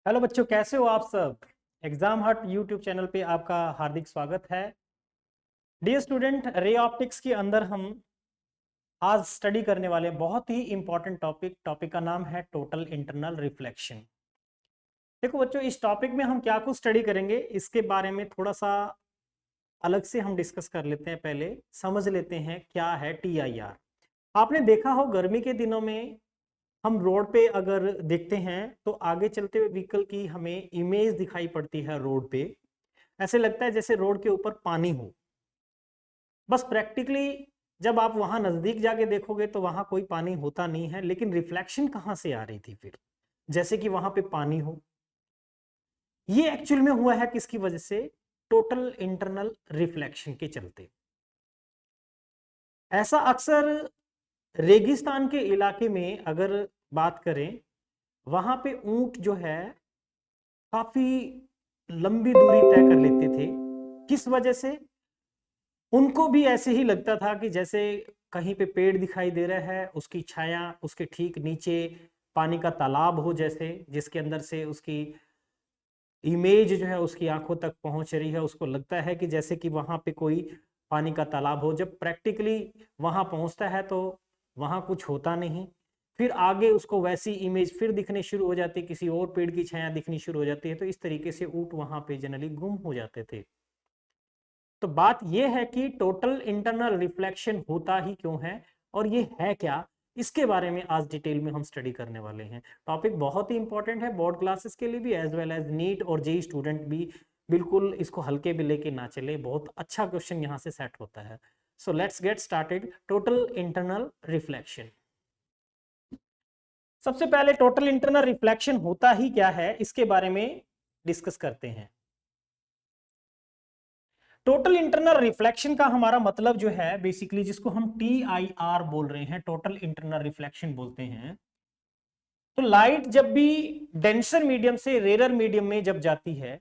Hello बच्चों, कैसे हो आप सब। एग्जाम हट यूट्यूब चैनल पे आपका हार्दिक स्वागत है। डियर स्टूडेंट, रे ऑप्टिक्स के अंदर हम आज स्टडी करने वाले बहुत ही इंपॉर्टेंट टॉपिक का नाम है टोटल इंटरनल रिफ्लेक्शन। देखो बच्चों, इस टॉपिक में हम क्या कुछ स्टडी करेंगे इसके बारे में थोड़ा सा अलग से हम डिस्कस कर लेते हैं। पहले समझ लेते हैं क्या है TIR। आपने देखा हो गर्मी के दिनों में हम रोड पे अगर देखते हैं तो आगे चलते हुए व्हीकल की हमें इमेज दिखाई पड़ती है रोड पे। ऐसे लगता है जैसे रोड के ऊपर पानी हो। बस प्रैक्टिकली जब आप वहां नजदीक जाके देखोगे तो वहां कोई पानी होता नहीं है, लेकिन रिफ्लेक्शन कहां से आ रही थी फिर, जैसे कि वहां पे पानी हो। ये एक्चुअल में हुआ है किसकी वजह से? टोटल इंटरनल रिफ्लेक्शन के चलते। ऐसा अक्सर रेगिस्तान के इलाके में अगर बात करें, वहां पे ऊंट जो है काफी लंबी दूरी तय कर लेते थे। किस वजह से? उनको भी ऐसे ही लगता था कि जैसे कहीं पे पेड़ दिखाई दे रहा है, उसकी छाया उसके ठीक नीचे पानी का तालाब हो, जैसे जिसके अंदर से उसकी इमेज जो है उसकी आंखों तक पहुंच रही है। उसको लगता है कि जैसे कि वहां पे कोई पानी का तालाब हो। जब प्रैक्टिकली वहां पहुंचता है तो वहां कुछ होता नहीं। फिर आगे उसको वैसी इमेज फिर दिखने शुरू हो जाती है, किसी और पेड़ की छाया दिखनी शुरू हो जाती है। तो इस तरीके से ऊंट वहां पे जनरली गुम हो जाते थे। तो बात यह है कि टोटल इंटरनल रिफ्लेक्शन होता ही क्यों है और ये है क्या, इसके बारे में आज डिटेल में हम स्टडी करने वाले हैं। टॉपिक बहुत ही इंपॉर्टेंट है बोर्ड क्लासेस के लिए भी, एज वेल एज नीट और जेई स्टूडेंट भी बिल्कुल इसको हल्के में लेके ना चले। बहुत अच्छा क्वेश्चन यहाँ से सेट होता है। So let's get started. Total internal reflection. सबसे पहले टोटल इंटरनल रिफ्लेक्शन होता ही क्या है इसके बारे में डिस्कस करते हैं। टोटल इंटरनल रिफ्लेक्शन का हमारा मतलब जो है बेसिकली, जिसको हम TIR बोल रहे हैं, टोटल इंटरनल रिफ्लेक्शन बोलते हैं। तो लाइट जब भी डेंसर मीडियम से रेरर मीडियम में जब जाती है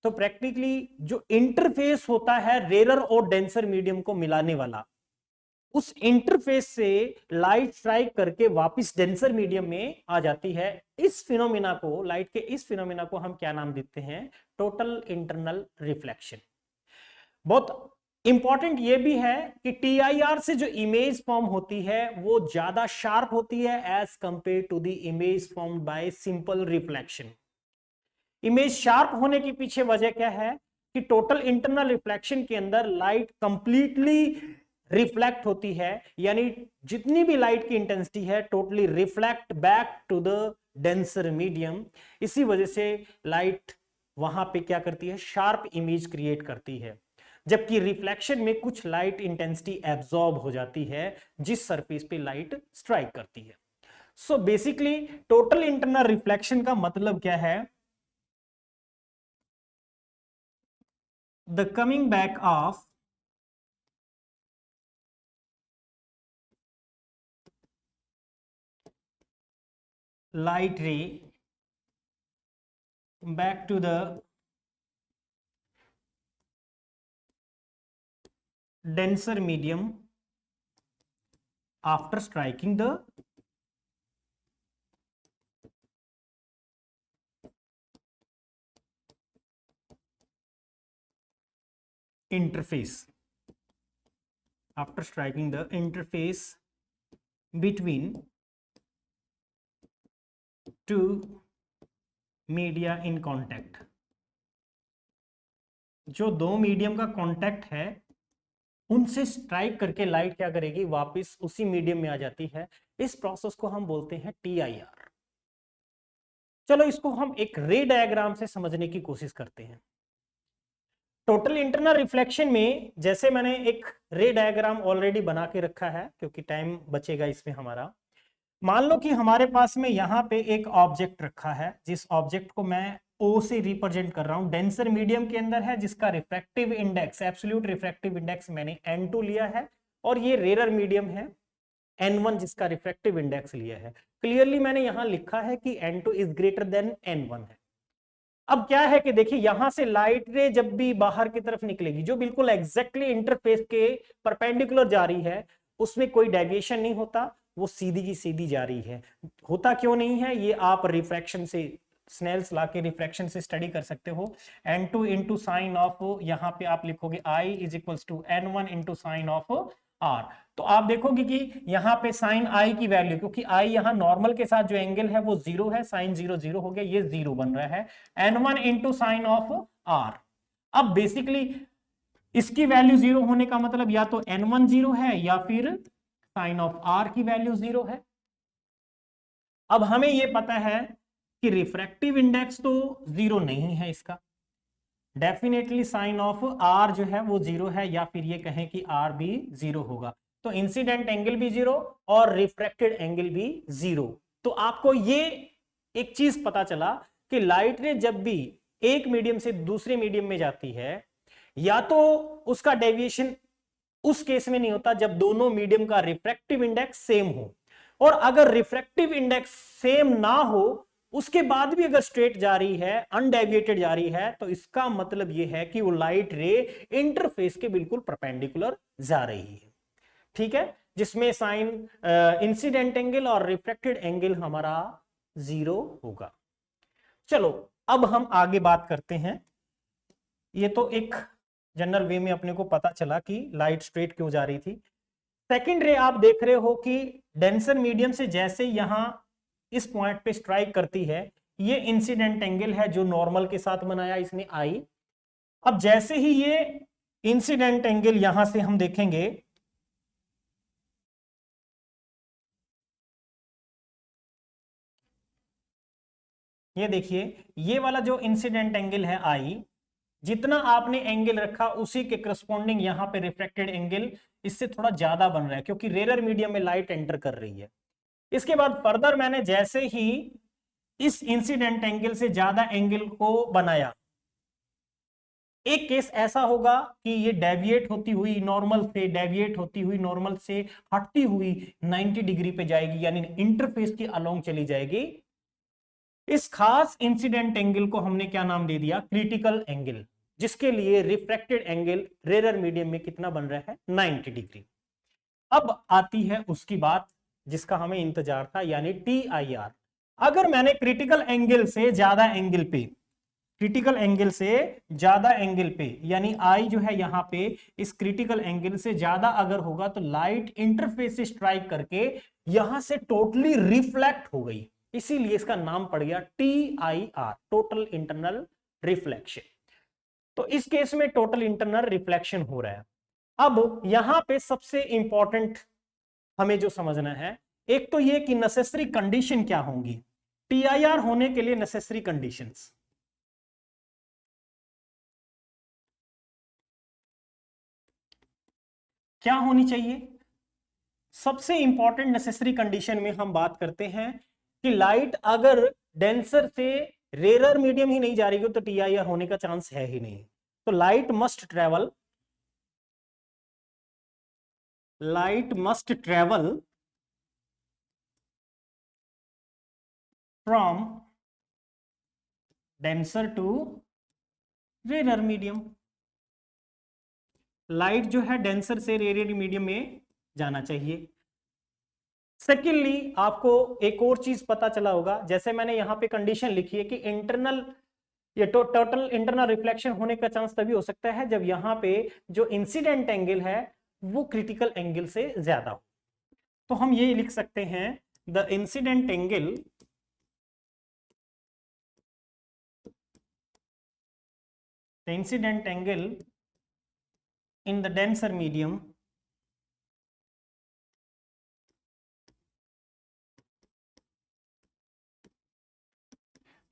तो प्रैक्टिकली जो इंटरफेस होता है रेरर और डेंसर मीडियम को मिलाने वाला, उस इंटरफेस से लाइट स्ट्राइक करके वापस डेंसर मीडियम में आ जाती है। इस फिनोमिना को, लाइट के इस फिनोमिना को हम क्या नाम देते हैं? Total internal reflection. बहुत इंपॉर्टेंट ये भी है कि TIR से जो इमेज फॉर्म होती है वो ज्यादा शार्प होती है as compare to the image formed by simple reflection. Image sharp होने के पीछे वजह क्या है कि टोटल इंटरनल रिफ्लेक्शन के अंदर लाइट कंप्लीटली रिफ्लेक्ट होती है, यानी जितनी भी लाइट की इंटेंसिटी है totally reflect back to the denser medium. इसी वजह से लाइट वहां पे क्या करती है? शार्प इमेज क्रिएट करती है। जबकि रिफ्लेक्शन में कुछ लाइट इंटेंसिटी एब्जॉर्ब हो जाती है जिस सरफेस पे लाइट स्ट्राइक करती है। So basically total internal reflection का मतलब क्या है? The coming back of light ray back to the denser medium after striking the interface, after striking the interface between two media in contact। जो दो medium का contact है उनसे strike करके लाइट क्या करेगी? वापस उसी मीडियम में आ जाती है। इस प्रोसेस को हम बोलते हैं TIR। चलो इसको हम एक रे डायग्राम से समझने की कोशिश करते हैं। टोटल इंटरनल रिफ्लेक्शन में जैसे मैंने एक रे डायग्राम ऑलरेडी बना के रखा है क्योंकि टाइम बचेगा इसमें हमारा। मान लो कि हमारे पास में यहाँ पे एक ऑब्जेक्ट रखा है, जिस ऑब्जेक्ट को मैं O से रिप्रेजेंट कर रहा हूं, डेंसर मीडियम के अंदर है, जिसका refractive index, absolute refractive index मैंने N2 लिया है, और ये रेरर मीडियम है N1 जिसका रिफ्रैक्टिव इंडेक्स लिया है। क्लियरली मैंने यहां लिखा है कि N2 is greater then N1 है। अब क्या है कि देखिए यहां से लाइट रे जब भी बाहर की तरफ निकलेगी, जो बिल्कुल एग्जैक्टली इंटरफेस के परपेंडिकुलर जा रही है, उसमें कोई डेविएशन नहीं होता, वो सीधी की सीधी जा रही है। होता क्यों नहीं है? ये आप रिफ्रैक्शन से स्नेल्स लॉ के रिफ्रैक्शन से स्टडी कर सकते हो। n2 इंटू साइन ऑफ, यहाँ पे आप लिखोगे I is equals to n1 into sine of R। तो आप देखोगे कि यहाँ पे साइन I की वैल्यू, क्योंकि I यहाँ नॉर्मल के साथ जो एंगल है वो 0 है, साइन 0 0 हो गया, ये 0 बन रहा है, n1 into sine of R। अब बेसिकली इसकी वैल्यू 0 होने का मतलब या तो n1 0 है या फिर साइन ऑफ R की वैल्यू 0 है। अब हमें यह पता है कि रिफ्रैक्टिव इंडेक्स तो 0 नहीं है, इसका डेफिनेटली साइन ऑफ R जो है वो 0 है, या फिर ये कहें कि R भी 0 होगा। तो इंसिडेंट एंगल भी 0 और रिफ्रैक्टेड एंगल भी 0। तो आपको ये एक चीज पता चला कि लाइट रे जब भी एक मीडियम से दूसरे मीडियम में जाती है, या तो उसका डेविएशन उस केस में नहीं होता जब दोनों मीडियम का रिफ्रैक्टिव इंडेक्स सेम हो, और अगर रिफ्रैक्टिव इंडेक्स सेम ना हो उसके बाद भी अगर स्ट्रेट जा रही है, अनडेविएटेड जा रही है, तो इसका मतलब यह है कि वो लाइट रे इंटरफेस के बिल्कुल परपेंडिकुलर जा रही है। ठीक है, जिसमें साइन इंसिडेंट एंगल और रिफ्रैक्टेड एंगल हमारा 0 होगा। चलो अब हम आगे बात करते हैं। ये तो एक जनरल वे में अपने को पता चला कि लाइट स्ट्रेट क्यों जा रही थी। सेकेंड रे आप देख रहे हो कि डेंसर मीडियम से जैसे यहां इस पॉइंट पे स्ट्राइक करती है, ये इंसिडेंट एंगल है जो नॉर्मल के साथ बनाया इसने I। अब जैसे ही ये इंसिडेंट एंगल यहां से हम देखेंगे, ये देखिए ये वाला जो इंसिडेंट एंगल है I, जितना आपने एंगल रखा उसी के करस्पॉन्डिंग यहां पे रिफ्रैक्टेड एंगल इससे थोड़ा ज्यादा बन रहा है, क्योंकि रेयर मीडियम में लाइट एंटर कर रही है। इसके बाद फर्दर मैंने जैसे ही इस इंसिडेंट एंगल से ज्यादा एंगल को बनाया, एक केस ऐसा होगा कि ये डेविएट होती हुई नॉर्मल से हटती हुई 90 डिग्री पे जाएगी, यानी इंटरफेस की अलोंग चली जाएगी। इस खास इंसिडेंट एंगल को हमने क्या नाम दे दिया, क्रिटिकल एंगल, जिसके लिए रिफ्रैक्टेड एंगल रेयर मीडियम में कितना बन रहा है, 90 डिग्री। अब आती है उसकी बात जिसका हमें इंतजार था, यानी TIR। अगर मैंने क्रिटिकल एंगल से ज्यादा एंगल पे यानी I जो है यहां पे इस क्रिटिकल एंगल से ज्यादा अगर होगा तो लाइट इंटरफेस से स्ट्राइक करके यहां से टोटली रिफ्लेक्ट हो गई, इसीलिए इसका नाम पड़ गया TIR, टोटल इंटरनल रिफ्लेक्शन। तो इस केस में टोटल इंटरनल रिफ्लेक्शन हो रहा है। अब यहां पे सबसे इंपॉर्टेंट हमें जो समझना है, एक तो ये कि नेसेसरी कंडीशन क्या होंगी TIR होने के लिए। नेसेसरी कंडीशंस क्या होनी चाहिए? सबसे इंपॉर्टेंट नेसेसरी कंडीशन में हम बात करते हैं कि लाइट अगर डेंसर से रेयर मीडियम ही नहीं जा रही हो तो TIR होने का चांस है ही नहीं। तो light must travel from denser to rare medium. Light जो है डेंसर से रेयर मीडियम में जाना चाहिए। सेकेंडली आपको एक और चीज पता चला होगा, जैसे मैंने यहां पे कंडीशन लिखी है कि टोटल इंटरनल रिफ्लेक्शन होने का चांस तभी हो सकता है जब यहां पे जो इंसिडेंट एंगल है वो क्रिटिकल एंगल से ज्यादा हो। तो हम ये लिख सकते हैं the incident angle in the denser medium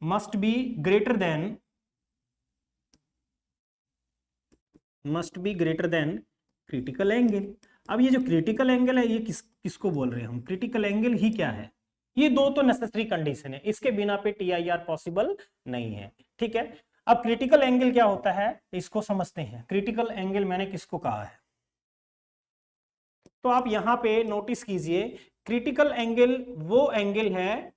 must be greater than critical angle। अब ये जो क्रिटिकल एंगल है ये किसको बोल रहे हैं हम, क्रिटिकल एंगल ही क्या है? ये दो तो नेसेसरी कंडीशन है, इसके बिना पे TIR पॉसिबल नहीं है। ठीक है, अब क्रिटिकल एंगल क्या होता है इसको समझते हैं। क्रिटिकल एंगल मैंने किसको कहा है, तो आप यहां पे नोटिस कीजिए, क्रिटिकल एंगल वो एंगल है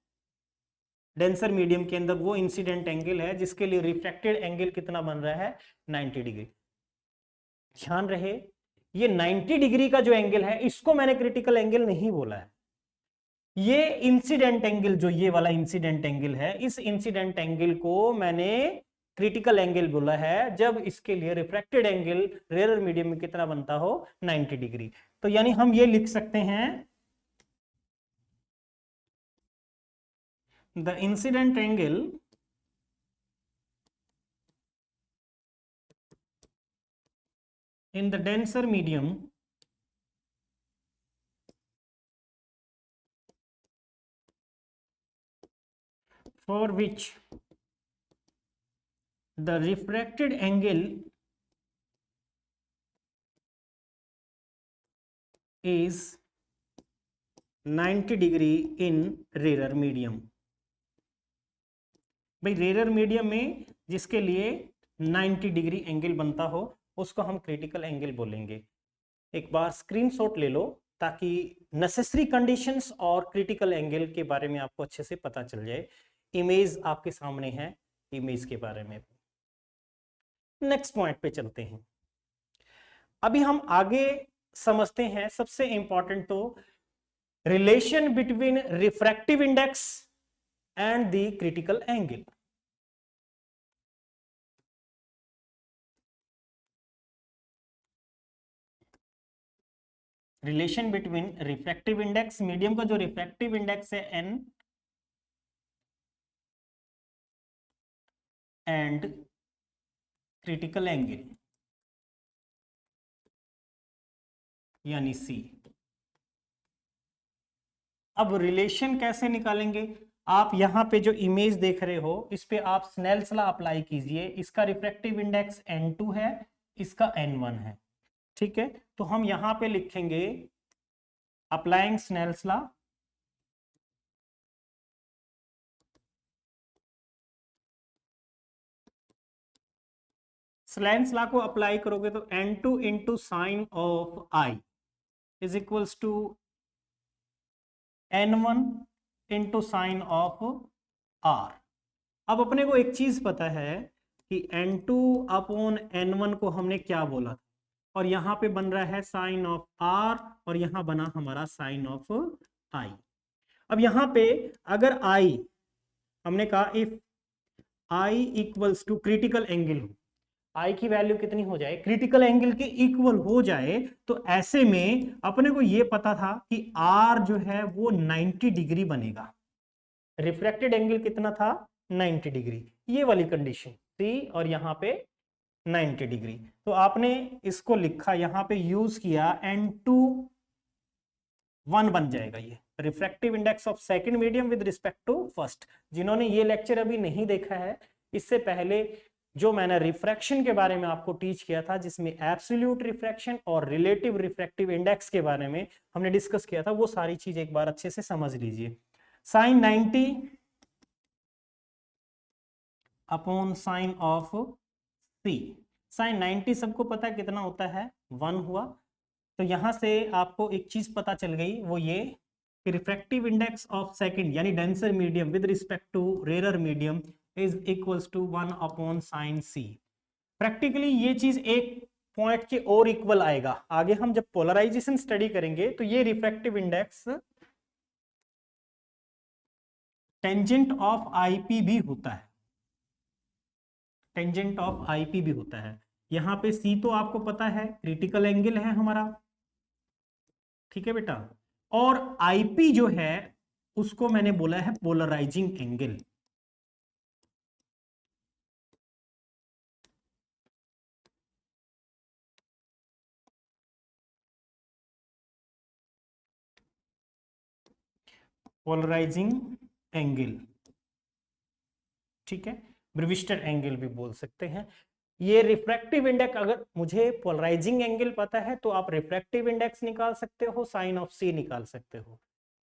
डेंसर मीडियम के अंदर, वो इंसिडेंट एंगल है जिसके लिए रिफ्रैक्टेड एंगल कितना बन रहा है, 90 डिग्री। ध्यान रहे ये 90 डिग्री का जो एंगल है इसको मैंने क्रिटिकल एंगल नहीं बोला है, ये इंसिडेंट एंगल, जो ये वाला इंसिडेंट एंगल है, इस इंसिडेंट एंगल को मैंने क्रिटिकल एंगल बोला है जब इसके लिए रिफ्रैक्टेड एंगल रेयर मीडियम में कितना बनता हो, 90 डिग्री। तो यानी हम ये लिख सकते हैं, the incident angle in the denser medium for which the refracted angle is 90 degree in rarer medium। भाई रेयर मीडियम में जिसके लिए 90 डिग्री एंगल बनता हो उसको हम क्रिटिकल एंगल बोलेंगे। एक बार स्क्रीनशॉट ले लो ताकि नेसेसरी कंडीशंस और क्रिटिकल एंगल के बारे में आपको अच्छे से पता चल जाए। इमेज आपके सामने है, इमेज के बारे में। नेक्स्ट पॉइंट पे चलते हैं। अभी हम आगे समझते हैं सबसे इंपॉर्टेंट तो relation between refractive index and the critical angle. Relation between refractive index, medium का जो रिफ्रैक्टिव इंडेक्स है n, एंड क्रिटिकल एंगल यानी c। अब रिलेशन कैसे निकालेंगे? आप यहां पे जो इमेज देख रहे हो इस पे आप स्नेल्स लॉ अप्लाई कीजिए। इसका रिफ्रैक्टिव इंडेक्स n2 है, इसका n1 है, ठीक है। तो हम यहां पे लिखेंगे applying Snell's law, Snell's law को अप्लाई करोगे तो n2 into sine of i is equals to n1 into sine of r। अब अपने को एक चीज पता है कि n2 अपॉन n1 को हमने क्या बोला था, और यहां पे बन रहा है साइन ऑफ r और यहां बना हमारा साइन ऑफ i। अब यहां पे अगर i, हमने कहा if i equals to critical angle हो, आई की वैल्यू कितनी हो जाए, क्रिटिकल एंगल के इक्वल हो जाए, तो ऐसे में अपने को यह पता था कि आर जो है वो 90 डिग्री बनेगा। रिफ्रैक्टेड एंगल कितना था, 90 डिग्री, ये वाली कंडीशन थी, और यहां पे 90 डिग्री। तो आपने इसको लिखा, यहां पे यूज किया n2 1 बन जाएगा ये refractive index of second medium with respect to first. जिन्होंने ये लेक्चर अभी नहीं देखा है, इससे पहले जो मैंने रिफ्रैक्शन के बारे में आपको टीच किया था, जिसमें एब्सोल्यूट रिफ्रैक्शन और रिलेटिव रिफ्रैक्टिव इंडेक्स के बारे में हमने डिस्कस किया था, वो सारी चीज एक बार अच्छे से समझ लीजिए। Sine 90 upon sine of C, sine 90 सबको पता है कितना होता है, 1 हुआ। तो यहां से आपको एक चीज पता चल गई, वो ये कि रिफ्रैक्टिव इंडेक्स ऑफ सेकंड यानी denser medium with respect to rare medium is equals to 1 upon sine C. Practically ये चीज एक पॉइंट के और इक्वल आएगा। आगे हम जब पोलराइजेशन स्टडी करेंगे तो ये refractive index tangent of IP भी होता है, टेंजेंट ऑफ आईपी भी होता है। यहां पे सी तो आपको पता है क्रिटिकल एंगल है हमारा, ठीक है बेटा, और आईपी जो है उसको मैंने बोला है पोलराइजिंग एंगल। पोलराइजिंग एंगल, ठीक है, ब्रिविस्टर एंगल भी बोल सकते हैं। ये रिफ्रैक्टिव इंडेक्स, अगर मुझे पोलराइजिंग एंगल पता है तो आप रिफ्रैक्टिव इंडेक्स निकाल सकते हो, साइन ऑफ सी निकाल सकते हो।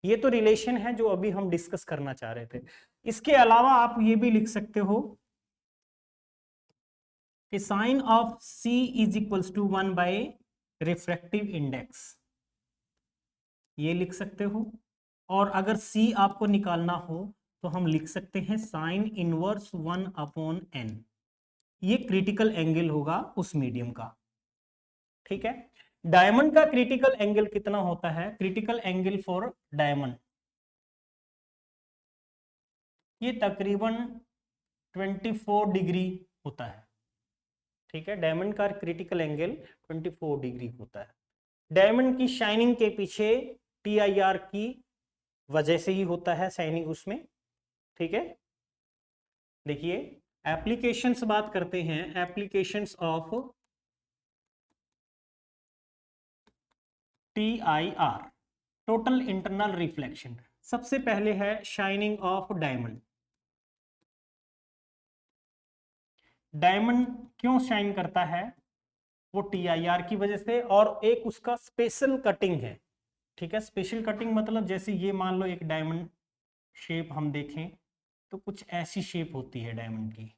ये तो रिलेशन है जो अभी हम डिस्कस करना चाह रहे थे। इसके अलावा आप ये भी लिख सकते हो कि sine of C is equals to 1 by refractive index, ये लिख सकते हो। और अगर सी आपको निकालना हो तो हम लिख सकते हैं साइन इनवर्स 1 अपॉन n, ये क्रिटिकल एंगल होगा उस मीडियम का, ठीक है। डायमंड का क्रिटिकल एंगल कितना होता है, क्रिटिकल एंगल फॉर डायमंड ये तकरीबन 24 डिग्री होता है। ठीक है, डायमंड का क्रिटिकल एंगल 24 डिग्री होता है। डायमंड की शाइनिंग के पीछे TIR की वजह से ही होता है शाइनिंग उसमें। ठीक है, देखिए एप्लीकेशंस बात करते हैं, applications of TIR, total internal reflection. सबसे पहले है शाइनिंग ऑफ डायमंड। डायमंड क्यों शाइन करता है? वो TIR की वजह से, और एक उसका स्पेशल कटिंग है। ठीक है, स्पेशल कटिंग मतलब जैसे ये मान लो एक डायमंड शेप हम देखें तो कुछ ऐसी शेप होती है डायमंड की,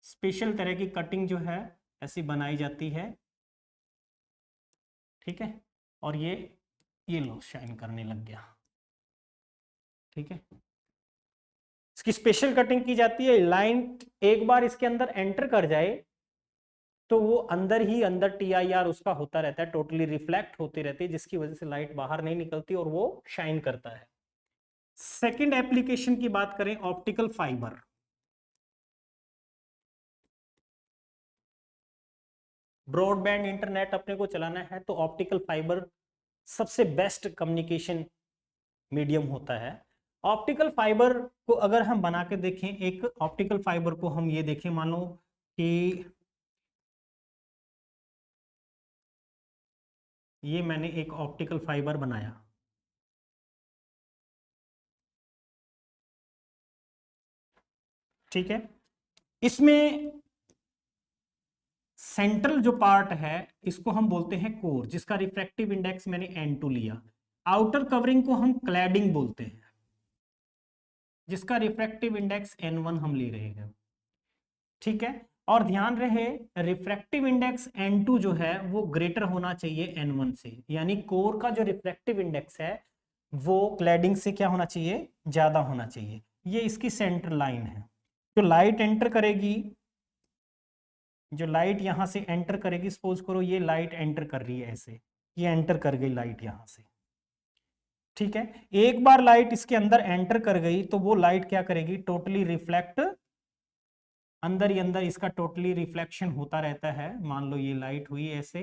स्पेशल तरह की कटिंग जो है ऐसी बनाई जाती है। ठीक है, और ये लो शाइन करने लग गया। ठीक है, इसकी स्पेशल कटिंग की जाती है। लाइन एक बार इसके अंदर एंटर कर जाए तो वो अंदर ही अंदर TIR उसका होता रहता है, टोटली रिफ्लेक्ट होती रहती है, जिसकी वजह से लाइट बाहर नहीं निकलती और वो शाइन करता है। सेकंड एप्लीकेशन की बात करें, ऑप्टिकल फाइबर। ब्रॉडबैंड इंटरनेट अपने को चलाना है तो ऑप्टिकल फाइबर सबसे बेस्ट कम्युनिकेशन मीडियम होता है। ऑप्टिकल फाइबर को अगर हम बना के देखें, एक ऑप्टिकल फाइबर को हम ये देखें, मान लो कि ये मैंने एक ऑप्टिकल फाइबर बनाया। ठीक है, इसमें सेंट्रल जो पार्ट है इसको हम बोलते हैं कोर, जिसका रिफ्रैक्टिव इंडेक्स मैंने N2 लिया। आउटर कवरिंग को हम क्लैडिंग बोलते हैं, जिसका रिफ्रैक्टिव इंडेक्स N1 हम ले रहे हैं। ठीक है, और ध्यान रहे रिफ्रैक्टिव इंडेक्स N2 जो है वो ग्रेटर होना चाहिए N1 से, यानी कोर का जो रिफ्रैक्टिव इंडेक्स है वो क्लैडिंग से क्या होना चाहिए, ज्यादा होना चाहिए। ये इसकी सेंटर लाइन है। जो लाइट एंटर करेगी, जो लाइट यहां से एंटर करेगी, सपोज करो ये लाइट एंटर कर रही है ऐसे, ये एंटर कर गई लाइट यहां से। ठीक है, एक बार लाइट इसके अंदर एंटर कर गई तो वो लाइट क्या करेगी, टोटली रिफ्लेक्ट, अंदर ही अंदर इसका टोटली रिफ्लेक्शन होता रहता है। मान लो ये लाइट हुई ऐसे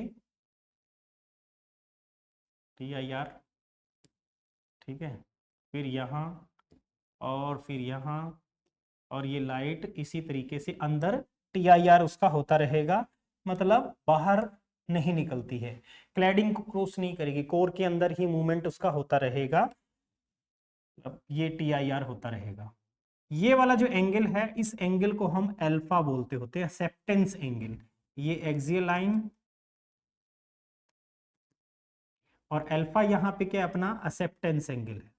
TIR। ठीक है, फिर यहाँ और फिर यहाँ, और ये लाइट इसी तरीके से अंदर TIR उसका होता रहेगा, मतलब बाहर नहीं निकलती है, क्लैडिंग को क्रॉस नहीं करेगी, कोर के अंदर ही मूवमेंट उसका होता रहेगा। अब ये TIR होता रहेगा। ये वाला जो एंगल है, इस एंगल को हम अल्फा बोलते होते हैं, एक्सेप्टेंस एंगल। ये एक्सियल लाइन और अल्फा यहाँ पे क्या अपना एक्सेप्टेंस एंगल है।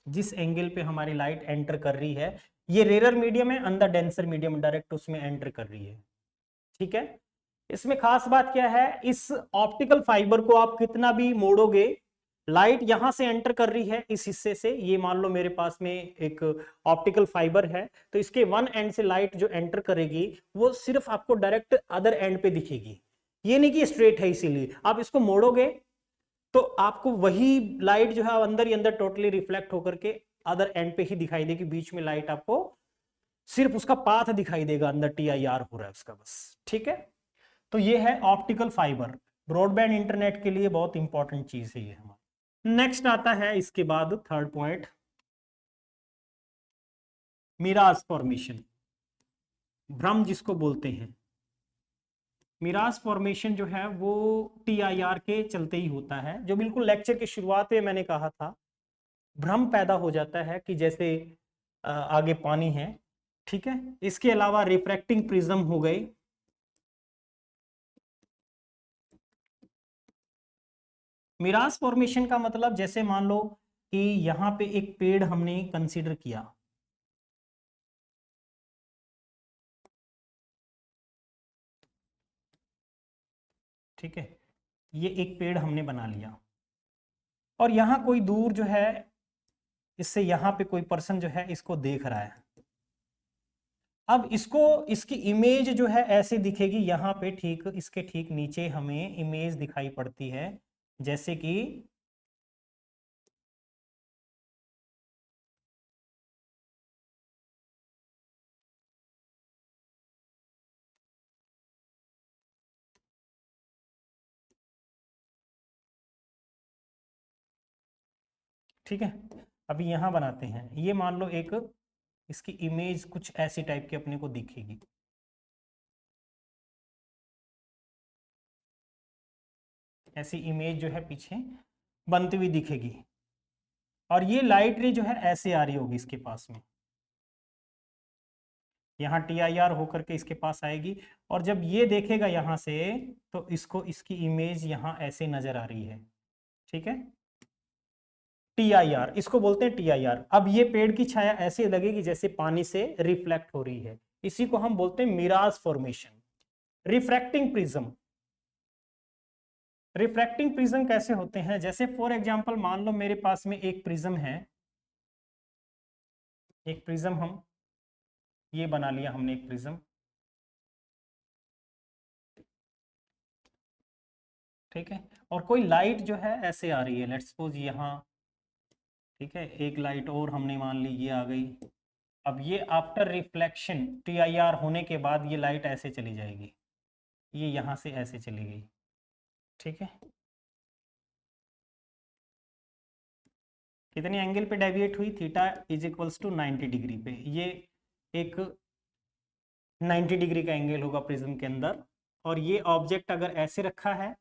जिस एंगल पे हमारी लाइट एंटर कर रही है, ये रेयर मीडियम है, अंदर डेंसर मीडियम डायरेक्ट उसमें एंटर कर रही है। ठीक है, इसमें खास बात क्या है, इस ऑप्टिकल फाइबर को आप कितना भी मोड़ोगे, लाइट यहां से एंटर कर रही है इस हिस्से से। ये मान लो मेरे पास में एक ऑप्टिकल फाइबर है, तो इसके वन एंड से लाइट जो एंटर करेगी वो सिर्फ आपको डायरेक्ट अदर एंड पे दिखेगी, ये नहीं कि स्ट्रेट है। इसीलिए आप इसको मोड़ोगे तो आपको वही लाइट जो है अंदर ही अंदर टोटली रिफ्लेक्ट होकर के अदर एंड पे ही दिखाई देगी। बीच में लाइट आपको सिर्फ उसका पाथ दिखाई देगा, अंदर TIR हो रहा है उसका बस। ठीक है, तो ये है ऑप्टिकल फाइबर, ब्रॉडबैंड इंटरनेट के लिए बहुत इंपॉर्टेंट चीज है ये हमारा। नेक्स्ट आता है इसके बाद थर्ड पॉइंट, मिराज फॉर्मेशन, भ्रम जिसको बोलते हैं। मिराज फॉर्मेशन जो है वो TIR के चलते ही होता है, जो बिल्कुल लेक्चर की शुरुआत में मैंने कहा था। भ्रम पैदा हो जाता है कि जैसे आगे पानी है। ठीक है, इसके अलावा रिफ्रैक्टिंग प्रिज्म हो गई। मिराज फॉर्मेशन का मतलब जैसे मान लो कि यहां पे एक पेड़ हमने कंसीडर किया, ठीक है, ये एक पेड़ हमने बना लिया और यहां कोई दूर जो है इससे यहां पे कोई पर्सन जो है इसको देख रहा है। अब इसको, इसकी इमेज जो है ऐसे दिखेगी, यहाँ पे ठीक इसके ठीक नीचे हमें इमेज दिखाई पड़ती है, जैसे कि ठीक है, अभी यहां बनाते हैं, ये मान लो एक इसकी इमेज कुछ ऐसी टाइप की अपने को दिखेगी, ऐसी इमेज जो है पीछे बनती हुई दिखेगी, और ये लाइट रे जो है ऐसे आ रही होगी इसके पास में, यहाँ TIR होकर के इसके पास आएगी, और जब ये देखेगा यहां से तो इसको इसकी इमेज यहाँ ऐसे नजर आ रही है, ठीक है, TIR इसको बोलते हैं TIR। अब ये पेड़ की छाया ऐसे लगेगी जैसे पानी से रिफ्लेक्ट हो रही है, इसी को हम बोलते हैं mirage formation. Refracting prism, refracting prism कैसे होते हैं, जैसे फॉर एग्जांपल मान लो मेरे पास में एक प्रिज्म है, एक प्रिज्म हम ये बना लिया हमने एक प्रिज्म, ठीक है, और कोई लाइट जो है ऐसे आ रही है, लेट्स सपोज यहाँ, ठीक है, एक लाइट और हमने मान ली ये आ गई। अब ये आफ्टर रिफ्लेक्शन TIR होने के बाद ये लाइट ऐसे चली जाएगी, ये यहां से ऐसे चली गई, ठीक है, कितने एंगल पे डेविएट हुई, theta is equals to 90 degree पे, ये एक 90 डिग्री का एंगल होगा प्रिज्म के अंदर, और ये ऑब्जेक्ट अगर ऐसे रखा है,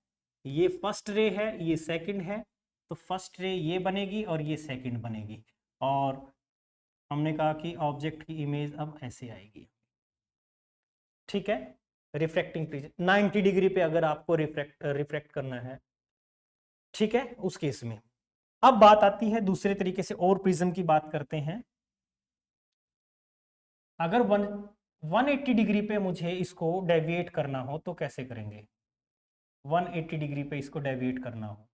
ये फर्स्ट रे है, ये सेकंड है, तो फर्स्ट रे ये बनेगी और ये सेकंड बनेगी, और हमने कहा कि ऑब्जेक्ट की इमेज अब ऐसे आएगी, ठीक है। रिफ्रैक्टिंग प्रिज्म 90 डिग्री पे अगर आपको रिफ्रैक्ट करना है, ठीक है, उस केस में। अब बात आती है दूसरे तरीके से, और प्रिज्म की बात करते हैं, अगर 180 डिग्री पे मुझे इसको डेविएट करना हो तो कैसे करेंगे, 180 डिग्री पे इसको डेविएट करना हो,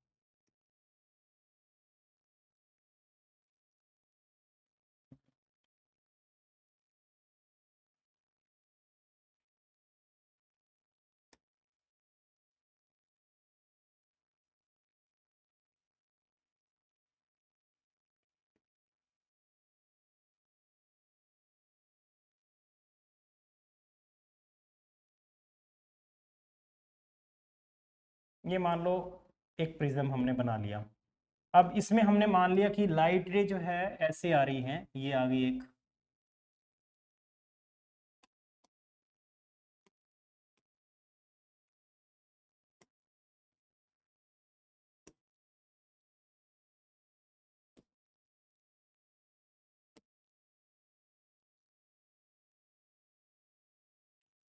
ये मान लो एक प्रिज्म हमने बना लिया, अब इसमें हमने मान लिया कि लाइट रे जो है ऐसे आ रही है, ये आ गई एक,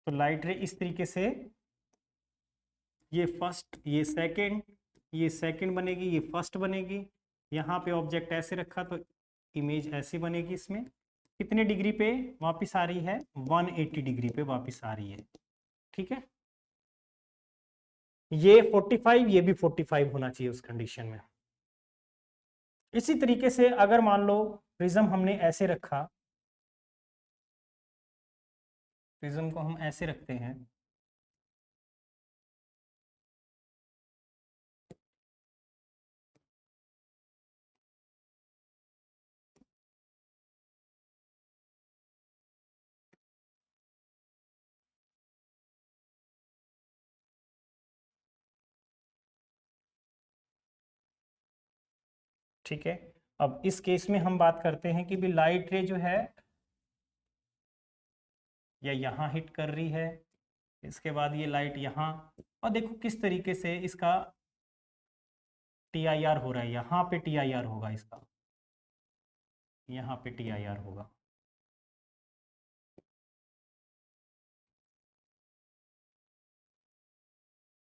तो लाइट रे इस तरीके से, ये फर्स्ट, ये सेकंड बनेगी, ये फर्स्ट बनेगी, यहाँ पे ऑब्जेक्ट ऐसे रखा तो इमेज ऐसी बनेगी, इसमें कितने डिग्री पे वापस आ रही है, 180 डिग्री पे वापस आ रही है, ठीक है, ये 45, ये भी 45 होना चाहिए उस कंडीशन में। इसी तरीके से अगर मान लो प्रिज्म हमने ऐसे रखा, प्रिज्म को हम ऐसे रखते हैं, ठीक है, अब इस केस में हम बात करते हैं कि भी लाइट रे जो है या यहाँ हिट कर रही है, इसके बाद ये लाइट यहाँ, और देखो किस तरीके से इसका TIR हो रहा है, यहाँ पे TIR होगा इसका, यहाँ पे TIR होगा,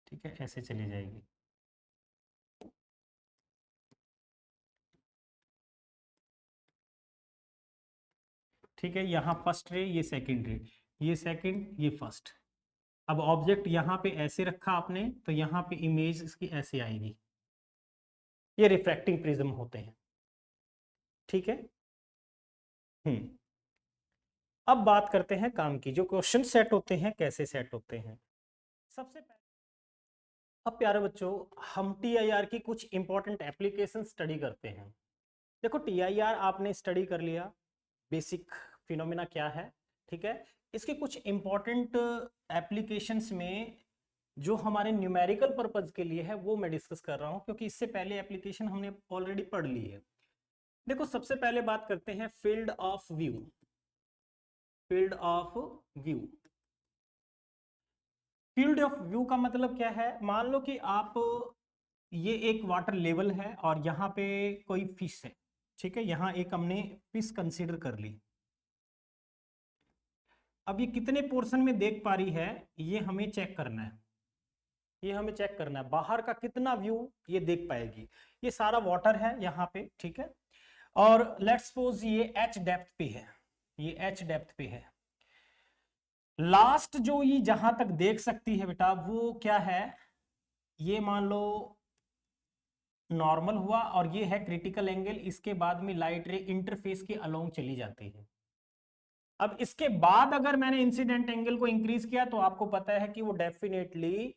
ठीक है, ऐसे चली जाएगी, ठीक है, यहाँ फर्स्ट रे, ये सेकंड रे, ये सेकंड, ये फर्स्ट, अब ऑब्जेक्ट यहाँ पे ऐसे रखा आपने तो यहाँ पे इमेज इसकी ऐसे आएगी, ये रिफ्रैक्टिंग प्रिज्म होते हैं, ठीक है। अब बात करते हैं काम की, जो क्वेश्चन सेट होते हैं कैसे सेट होते हैं। सबसे पहले अब प्यारे बच्चों हम TIR की कुछ इंपॉर्टेंट एप्लीकेशन स्टडी करते हैं। देखो TIR आपने स्टडी कर लिया, बेसिक फिनोमेना क्या है, ठीक है, इसके कुछ इंपॉर्टेंट एप्लीकेशंस में जो हमारे न्यूमेरिकल पर्पज के लिए है वो मैं डिस्कस कर रहा हूं, क्योंकि इससे पहले एप्लीकेशन हमने ऑलरेडी पढ़ ली है। देखो सबसे पहले बात करते हैं field of view. Field of view, field of view का मतलब क्या है? मान लो कि आप, ये एक वाटर लेवल है और यहाँ पे कोई फिश है, ठीक है, यहाँ एक हमने फिश कंसीडर कर ली। अब ये कितने पोर्शन में देख पा रही है, ये हमें चेक करना है। ये हमें चेक करना है बाहर का कितना व्यू ये देख पाएगी। ये सारा वाटर है यहाँ पे, ठीक है, और लेट्स सपोज ये एच डेप्थ पे है, ये एच डेप्थ पे है। लास्ट जो ये जहां तक देख सकती है बेटा वो क्या है, ये मान लो नॉर्मल हुआ और ये है क्रिटिकल एंगल। इसके बाद में लाइट रे इंटरफेस के अलोंग चली जाती है। अब इसके बाद अगर मैंने इंसिडेंट एंगल को इंक्रीज किया तो आपको पता है कि वो डेफिनेटली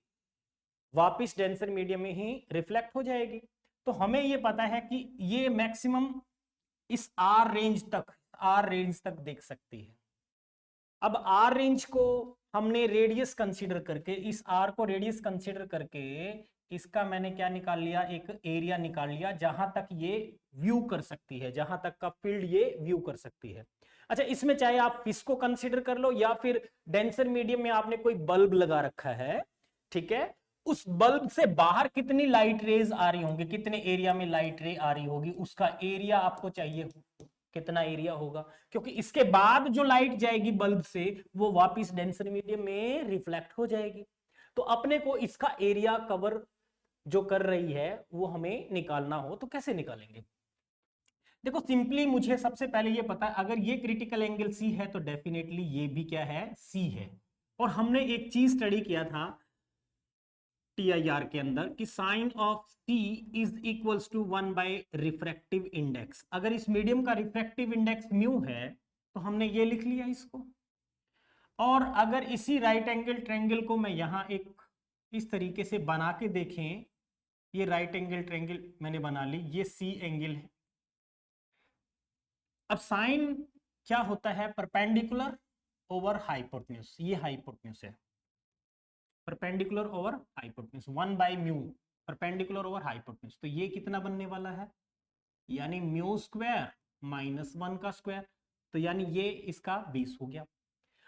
वापिस डेंसर मीडियम में ही रिफ्लेक्ट हो जाएगी। तो हमें ये पता है कि ये मैक्सिमम इस आर रेंज तक देख सकती है। अब आर रेंज को हमने रेडियस कंसीडर करके, इस आर को रेडियस कंसीडर करके इसका मैंने क्या निकाल लिया, एक एरिया निकाल लिया जहां तक ये व्यू कर सकती है, जहां तक का फील्ड ये व्यू कर सकती है। अच्छा, इसमें चाहे आप फिश को कंसीडर कर लो या फिर डेंसर मीडियम में आपने कोई बल्ब लगा रखा है, ठीक है, उस बल्ब से बाहर कितनी लाइट रेज आ रही होंगी, कितने एरिया में लाइट रे आ रही होगी, उसका एरिया आपको चाहिए, कितना एरिया होगा, क्योंकि इसके बाद जो लाइट जाएगी बल्ब से वो वापस डेंसर मीडियम में रिफ्लेक्ट हो जाएगी। तो अपने को इसका एरिया कवर जो कर रही है वो हमें निकालना हो तो कैसे निकालेंगे? देखो सिंपली मुझे सबसे पहले ये पता है, अगर ये क्रिटिकल एंगल सी है तो डेफिनेटली ये भी क्या है, सी है। और हमने एक चीज स्टडी किया था टीआईआर के अंदर कि sine of C is equals to 1 by refractive index. अगर इस मीडियम का रिफ्रैक्टिव इंडेक्स म्यू है तो हमने ये लिख लिया इसको। और अगर इसी राइट एंगल ट्रायंगल को मैं यहां एक इस तरीके से बना के देखें, ये राइट एंगल ट्रायंगल मैंने बना ली, ये सी एंगल है। अब साइन क्या होता है, परपेंडिकुलर ओवर हाइपोटेन्यूज, ये हाइपोटेन्यूज है, perpendicular over hypotenuse 1 by mu, perpendicular over hypotenuse. तो ये कितना बनने वाला है, यानी म्यू स्क्वायर माइनस 1 का स्क्वायर, तो यानी ये इसका 20 हो गया।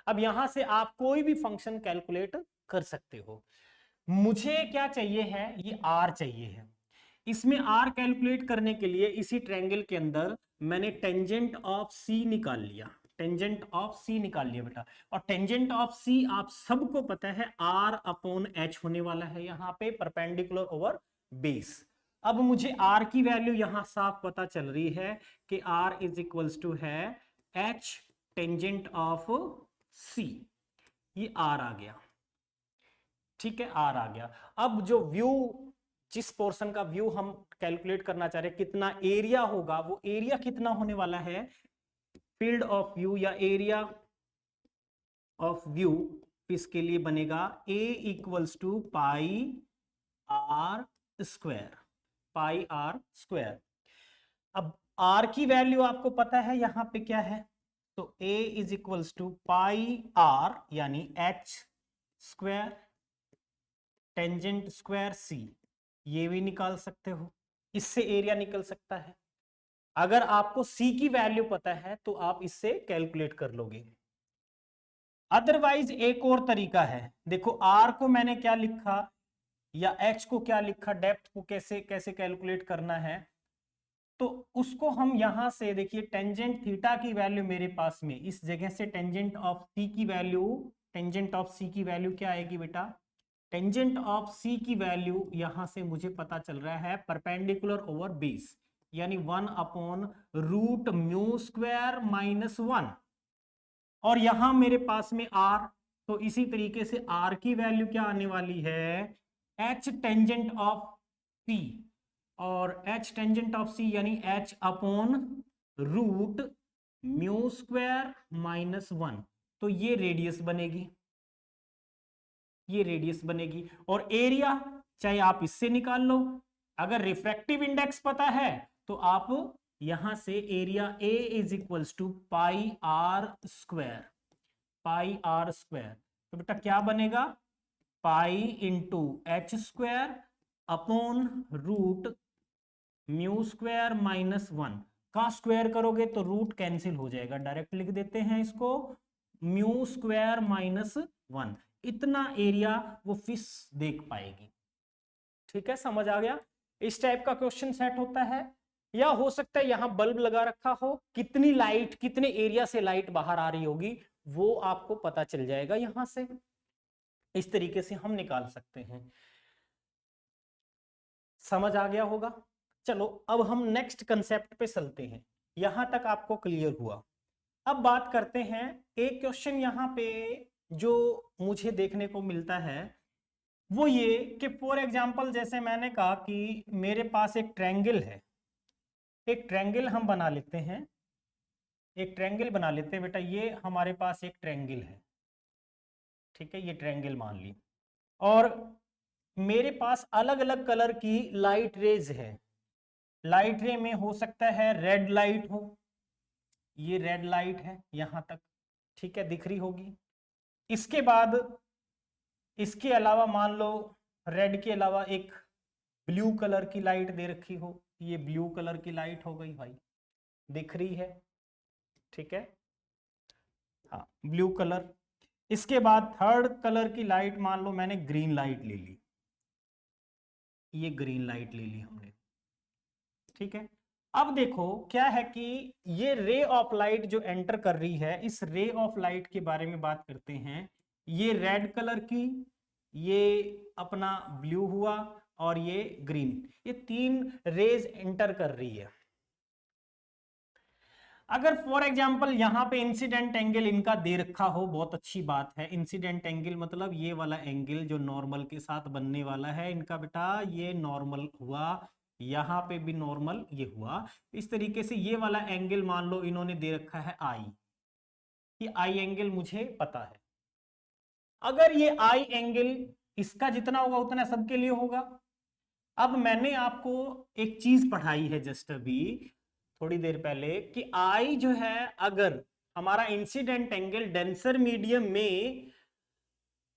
अब यहां से आप कोई भी फंक्शन कैलकुलेट कर सकते हो। मुझे क्या चाहिए है, ये आर चाहिए है। इसमें आर कैलकुलेट करने के लिए इसी ट्रायंगल के अंदर मैंने टेंजेंट ऑफ सी निकाल लिया, टेंजेंट ऑफ सी निकाल लिया बेटा। और टेंजेंट ऑफ सी आप सबको पता है आर अपॉन एच होने वाला है, यहां पे परपेंडिकुलर ओवर बेस। अब मुझे आर की वैल्यू यहां साफ पता चल रही है कि आर इज इक्वल्स टू है एच टेंजेंट ऑफ सी, ये आर आ गया, ठीक है, आर आ गया। अब जो व्यू, जिस पोर्शन का व्यू हम कैलकुलेट करना चाह रहे हैं, कितना एरिया होगा, वो एरिया कितना होने वाला है, फील्ड ऑफ व्यू या एरिया ऑफ व्यू इसके लिए बनेगा A equals to pi are square, pi are square. अब आर की वैल्यू आपको पता है यहां पे क्या है, तो A is equals to pi r यानी h square tangent square c, ये भी निकाल सकते हो, इससे एरिया निकल सकता है। अगर आपको सी की वैल्यू पता है तो आप इससे कैलकुलेट कर लोगे। अदरवाइज एक और तरीका है, देखो आर को मैंने क्या लिखा या एच को क्या लिखा, डेप्थ को कैसे कैसे कैलकुलेट करना है, तो उसको हम यहां से देखिए टेंजेंट थीटा की वैल्यू मेरे पास में इस जगह से टेंजेंट ऑफ सी की वैल्यू, टेंजेंट ऑफ सी की वैल्यू क्या आएगी बेटा, टेंजेंट ऑफ सी की वैल्यू यहां से मुझे पता चल रहा है परपेंडिकुलर ओवर बेस, यानी 1 upon root mu square minus 1। और यहां मेरे पास में आर, तो इसी तरीके से आर की वैल्यू क्या आने वाली है, एच टेंजेंट ऑफ सी, और एच टेंजेंट ऑफ सी यानी H upon root mu square minus 1। तो ये रेडियस बनेगी, ये रेडियस बनेगी। और एरिया चाहे आप इससे निकाल लो, अगर रिफ्रैक्टिव इंडेक्स पता है तो आप यहां से area A is equals to pi are square, pi are square, तो बेटा क्या बनेगा, pi into H square upon root mu square minus 1। का स्क्वायर करोगे तो रूट कैंसिल हो जाएगा, डायरेक्ट लिख देते हैं इसको म्यू स्क्वायर माइनस 1, इतना एरिया वो फिश देख पाएगी। ठीक है, समझ आ गया? इस टाइप का क्वेश्चन सेट होता है। या हो सकता है यहां बल्ब लगा रखा हो, कितनी लाइट, कितने एरिया से लाइट बाहर आ रही होगी वो आपको पता चल जाएगा यहां से, इस तरीके से हम निकाल सकते हैं। समझ आ गया होगा? चलो अब हम नेक्स्ट कंसेप्ट पे चलते हैं। यहां तक आपको क्लियर हुआ? अब बात करते हैं एक क्वेश्चन यहां पे जो मुझे देखने को मिलता है वो ये कि फॉर एग्जांपल जैसे मैंने कहा कि मेरे पास एक ट्रायंगल है, एक ट्रायंगल हम बना लेते हैं, एक ट्रायंगल बना लेते हैं बेटा, ये हमारे पास एक ट्रायंगल है, ठीक है, ये ट्रायंगल मान ली, और मेरे पास अलग अलग कलर की लाइट रेज है। लाइट रे में हो सकता है रेड लाइट हो, ये रेड लाइट है यहां तक, ठीक है, दिख रही होगी। इसके बाद इसके अलावा मान लो रेड के अलावा एक ब्लू कलर की लाइट दे रखी हो, ये ब्लू कलर की लाइट हो गई भाई, दिख रही है, ठीक है, हाँ ब्लू कलर। इसके बाद थर्ड कलर की लाइट मान लो मैंने ग्रीन लाइट ले ली, ये ग्रीन लाइट ले ली हमने, ठीक है। अब देखो क्या है कि ये रे ऑफ लाइट जो एंटर कर रही है, इस रे ऑफ लाइट के बारे में बात करते हैं। ये रेड कलर की, ये अपना ब्लू हुआ और ये ग्रीन, ये तीन रेज एंटर कर रही है। अगर फॉर एग्जांपल यहां पे इंसिडेंट एंगल इनका दे रखा हो, बहुत अच्छी बात है, इंसिडेंट एंगल मतलब ये वाला एंगल जो नॉर्मल के साथ बनने वाला है इनका बेटा, ये नॉर्मल हुआ, यहां पे भी नॉर्मल ये हुआ। इस तरीके से ये वाला एंगल मान लो इन्होंने दे रखा है आई, ये आई एंगल मुझे पता है। अगर ये आई एंगल इसका जितना होगा उतना सबके लिए होगा। अब मैंने आपको एक चीज पढ़ाई है जस्ट अभी थोड़ी देर पहले कि आई जो है, अगर हमारा इंसिडेंट एंगल डेंसर मीडियम में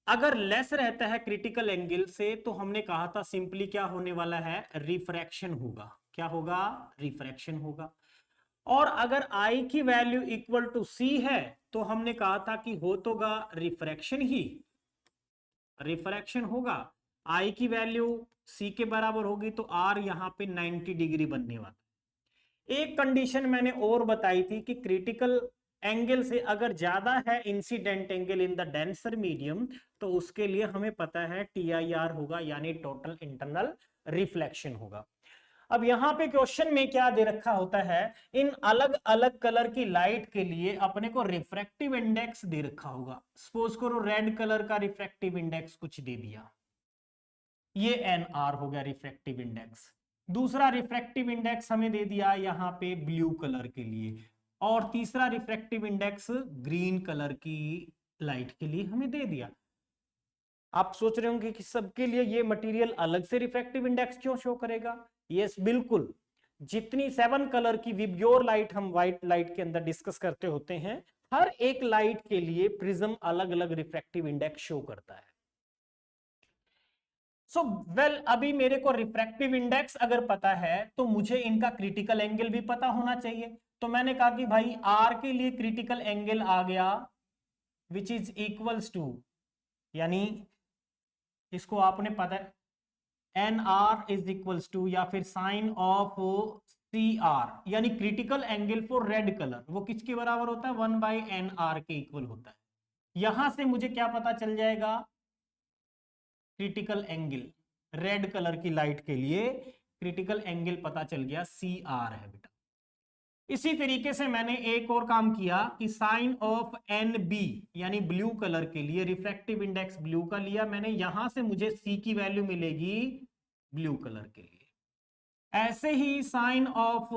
अगर लेस रहता है क्रिटिकल एंगल से, तो हमने कहा था सिंपली क्या होने वाला है, रिफ्रैक्शन होगा। क्या होगा? रिफ्रैक्शन होगा। और अगर आई की वैल्यू इक्वल टू सी है तो हमने कहा था कि हो तोगा रिफ्रैक्शन ही, रिफ्रैक्शन होगा। आई की वैल्यू सी के बराबर होगी तो आर यहां पे 90 डिग्री बनने वाला। एक कंडीशन मैंने और बताई थी कि क्रिटिकल एंगल से अगर ज्यादा है incident angle in the denser medium, तो उसके लिए हमें पता है TIR होगा, यानी टोटल इंटरनल रिफ्लेक्शन होगा। अब यहां पे क्वेश्चन में क्या दे रखा होता है, इन अलग अलग कलर की लाइट के लिए अपने को रिफ्रैक्टिव इंडेक्स दे रखा होगा। सपोज करो रेड कलर का रिफ्रैक्टिव इंडेक्स कुछ दे दिया, ये NR हो गया रिफ्रैक्टिव इंडेक्स। दूसरा रिफ्रैक्टिव इंडेक्स हमें दे दिया यहां पे ब्लू कलर के लिए, और तीसरा रिफ्रैक्टिव इंडेक्स ग्रीन कलर की लाइट के लिए हमें दे दिया। आप सोच रहे होंगे कि सबके लिए ये मटेरियल अलग से रिफ्रैक्टिव इंडेक्स क्यों शो करेगा? यस बिल्कुल, जितनी 7 कलर की विबग्योर लाइट हम व्हाइट लाइट के अंदर डिस्कस करते होते हैं, हर एक लाइट के लिए प्रिज्म अलग अलग रिफ्रैक्टिव इंडेक्स शो करता है। सो वेल अभी मेरे को रिफ्रैक्टिव इंडेक्स अगर पता है तो मुझे इनका क्रिटिकल एंगल भी पता होना चाहिए। तो मैंने कहा कि भाई आर के लिए क्रिटिकल एंगल आ गया विच इज इक्वल्स टू, यानी इसको आपने पता है NR इज इक्वल्स टू, या फिर साइन ऑफ CR, यानी critical angle for red colour, वो किसके बराबर होता है? 1/NR के इक्वल होता है। यहां से मुझे क्या पता चल जाएगा? क्रिटिकल एंगल रेड कलर की लाइट के लिए क्रिटिकल एंगल पता चल गया, CR है बेटा। इसी तरीके से मैंने एक और काम किया कि साइन ऑफ NB यानी ब्लू कलर के लिए रिफ्रैक्टिव इंडेक्स ब्लू का लिया मैंने, यहां से मुझे C की वैल्यू मिलेगी ब्लू कलर के लिए। ऐसे ही साइन ऑफ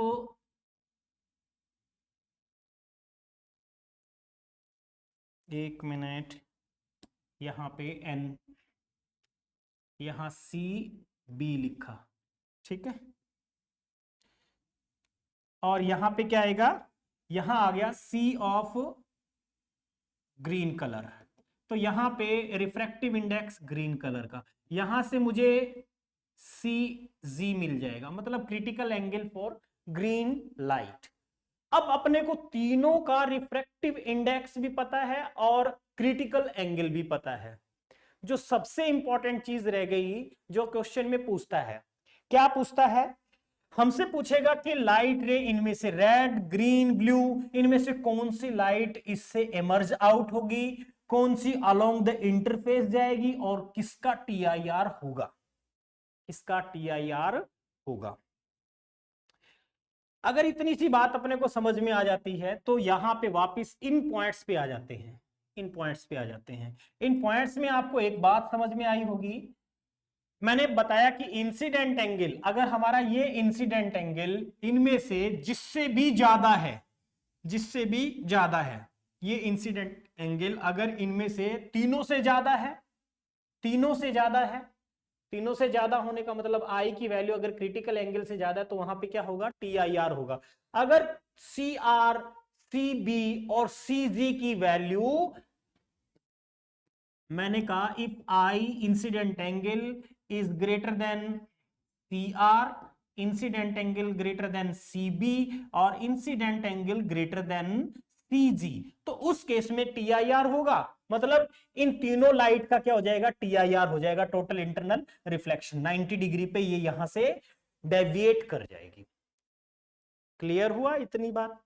एक मिनट, यहां पे N, यहां CB लिखा, ठीक है, और यहां पे क्या आएगा? यहां आ गया C ऑफ ग्रीन कलर, तो यहां पे रिफ्रैक्टिव इंडेक्स ग्रीन कलर का, यहां से मुझे CZ मिल जाएगा, मतलब critical angle for green light. अब अपने को तीनों का रिफ्रैक्टिव इंडेक्स भी पता है और क्रिटिकल एंगल भी पता है। जो सबसे इंपॉर्टेंट चीज रह गई जो क्वेश्चन में पूछता है, क्या पूछता है? हमसे पूछेगा कि लाइट रे इनमें से रेड, ग्रीन, ब्लू, इनमें से कौन सी लाइट इससे एमर्ज आउट होगी, कौन सी अलोंग द इंटरफेस जाएगी और किसका टीआईआर होगा, किसका टीआईआर होगा। अगर इतनी सी बात अपने को समझ में आ जाती है तो यहां पे वापस इन पॉइंट्स पे आ जाते हैं, इन पॉइंट्स पे आ जाते हैं। इन पॉइंट्स में आपको एक बात समझ में आई होगी, मैंने बताया कि इंसिडेंट एंगल, अगर हमारा ये इंसिडेंट एंगल इनमें से जिससे भी ज्यादा है, जिससे भी ज्यादा है, ये इंसिडेंट एंगल अगर इनमें से तीनों से ज्यादा है, तीनों से ज्यादा है, तीनों से ज्यादा होने का मतलब आई की वैल्यू अगर क्रिटिकल एंगल से ज्यादा है तो वहां पे क्या होगा, टीआईआर होगा। अगर सी आर, सी बी और सी जी की वैल्यू, मैंने कहा if I incident angle is greater than C R, incident angle greater than C B और incident angle greater than C G, तो उस केस में टीआईआर होगा। मतलब इन तीनों लाइट का क्या हो जाएगा, टीआईआर हो जाएगा, टोटल इंटरनल रिफ्लेक्शन 90 डिग्री पे ये यहां से डेविएट कर जाएगी। क्लियर हुआ इतनी बात?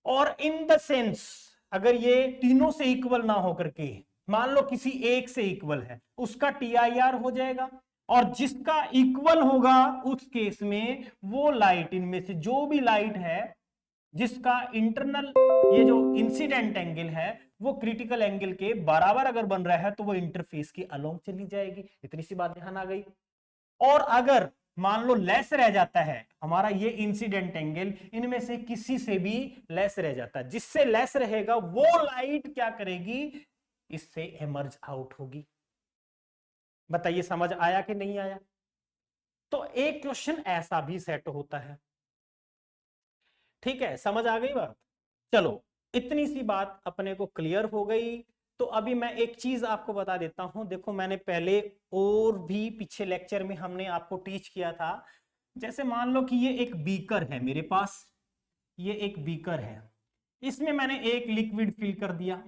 और इन द सेंस अगर ये तीनों से इक्वल ना होकर के मान लो किसी एक से इक्वल है, उसका टीआईआर हो जाएगा, और जिसका इक्वल होगा उस केस में वो लाइट, इनमें से जो भी लाइट है जिसका इंटरनल ये जो इंसिडेंट एंगल है वो क्रिटिकल एंगल के बराबर अगर बन रहा है तो वो इंटरफेस की अलोंग चली जाएगी। इतनी सी बात ध्यान आ गई। और अगर मान लो लेस रह जाता है हमारा ये इंसिडेंट एंगल, इनमें से किसी से भी लेस रह जाता है, जिससे लेस रहेगा वो लाइट क्या करेगी, इससे एमर्ज आउट होगी। बताइए समझ आया कि नहीं आया? तो एक क्वेश्चन ऐसा भी सेट होता है। ठीक है, समझ आ गई बात? चलो इतनी सी बात अपने को क्लियर हो गई। तो अभी मैं एक चीज आपको बता देता हूं, देखो मैंने पहले और भी पीछे लेक्चर में हमने आपको टीच किया था। जैसे मान लो कि ये एक बीकर है मेरे पास, ये एक बीकर है, इसमें मैंने एक लिक्विड फिल कर दिया,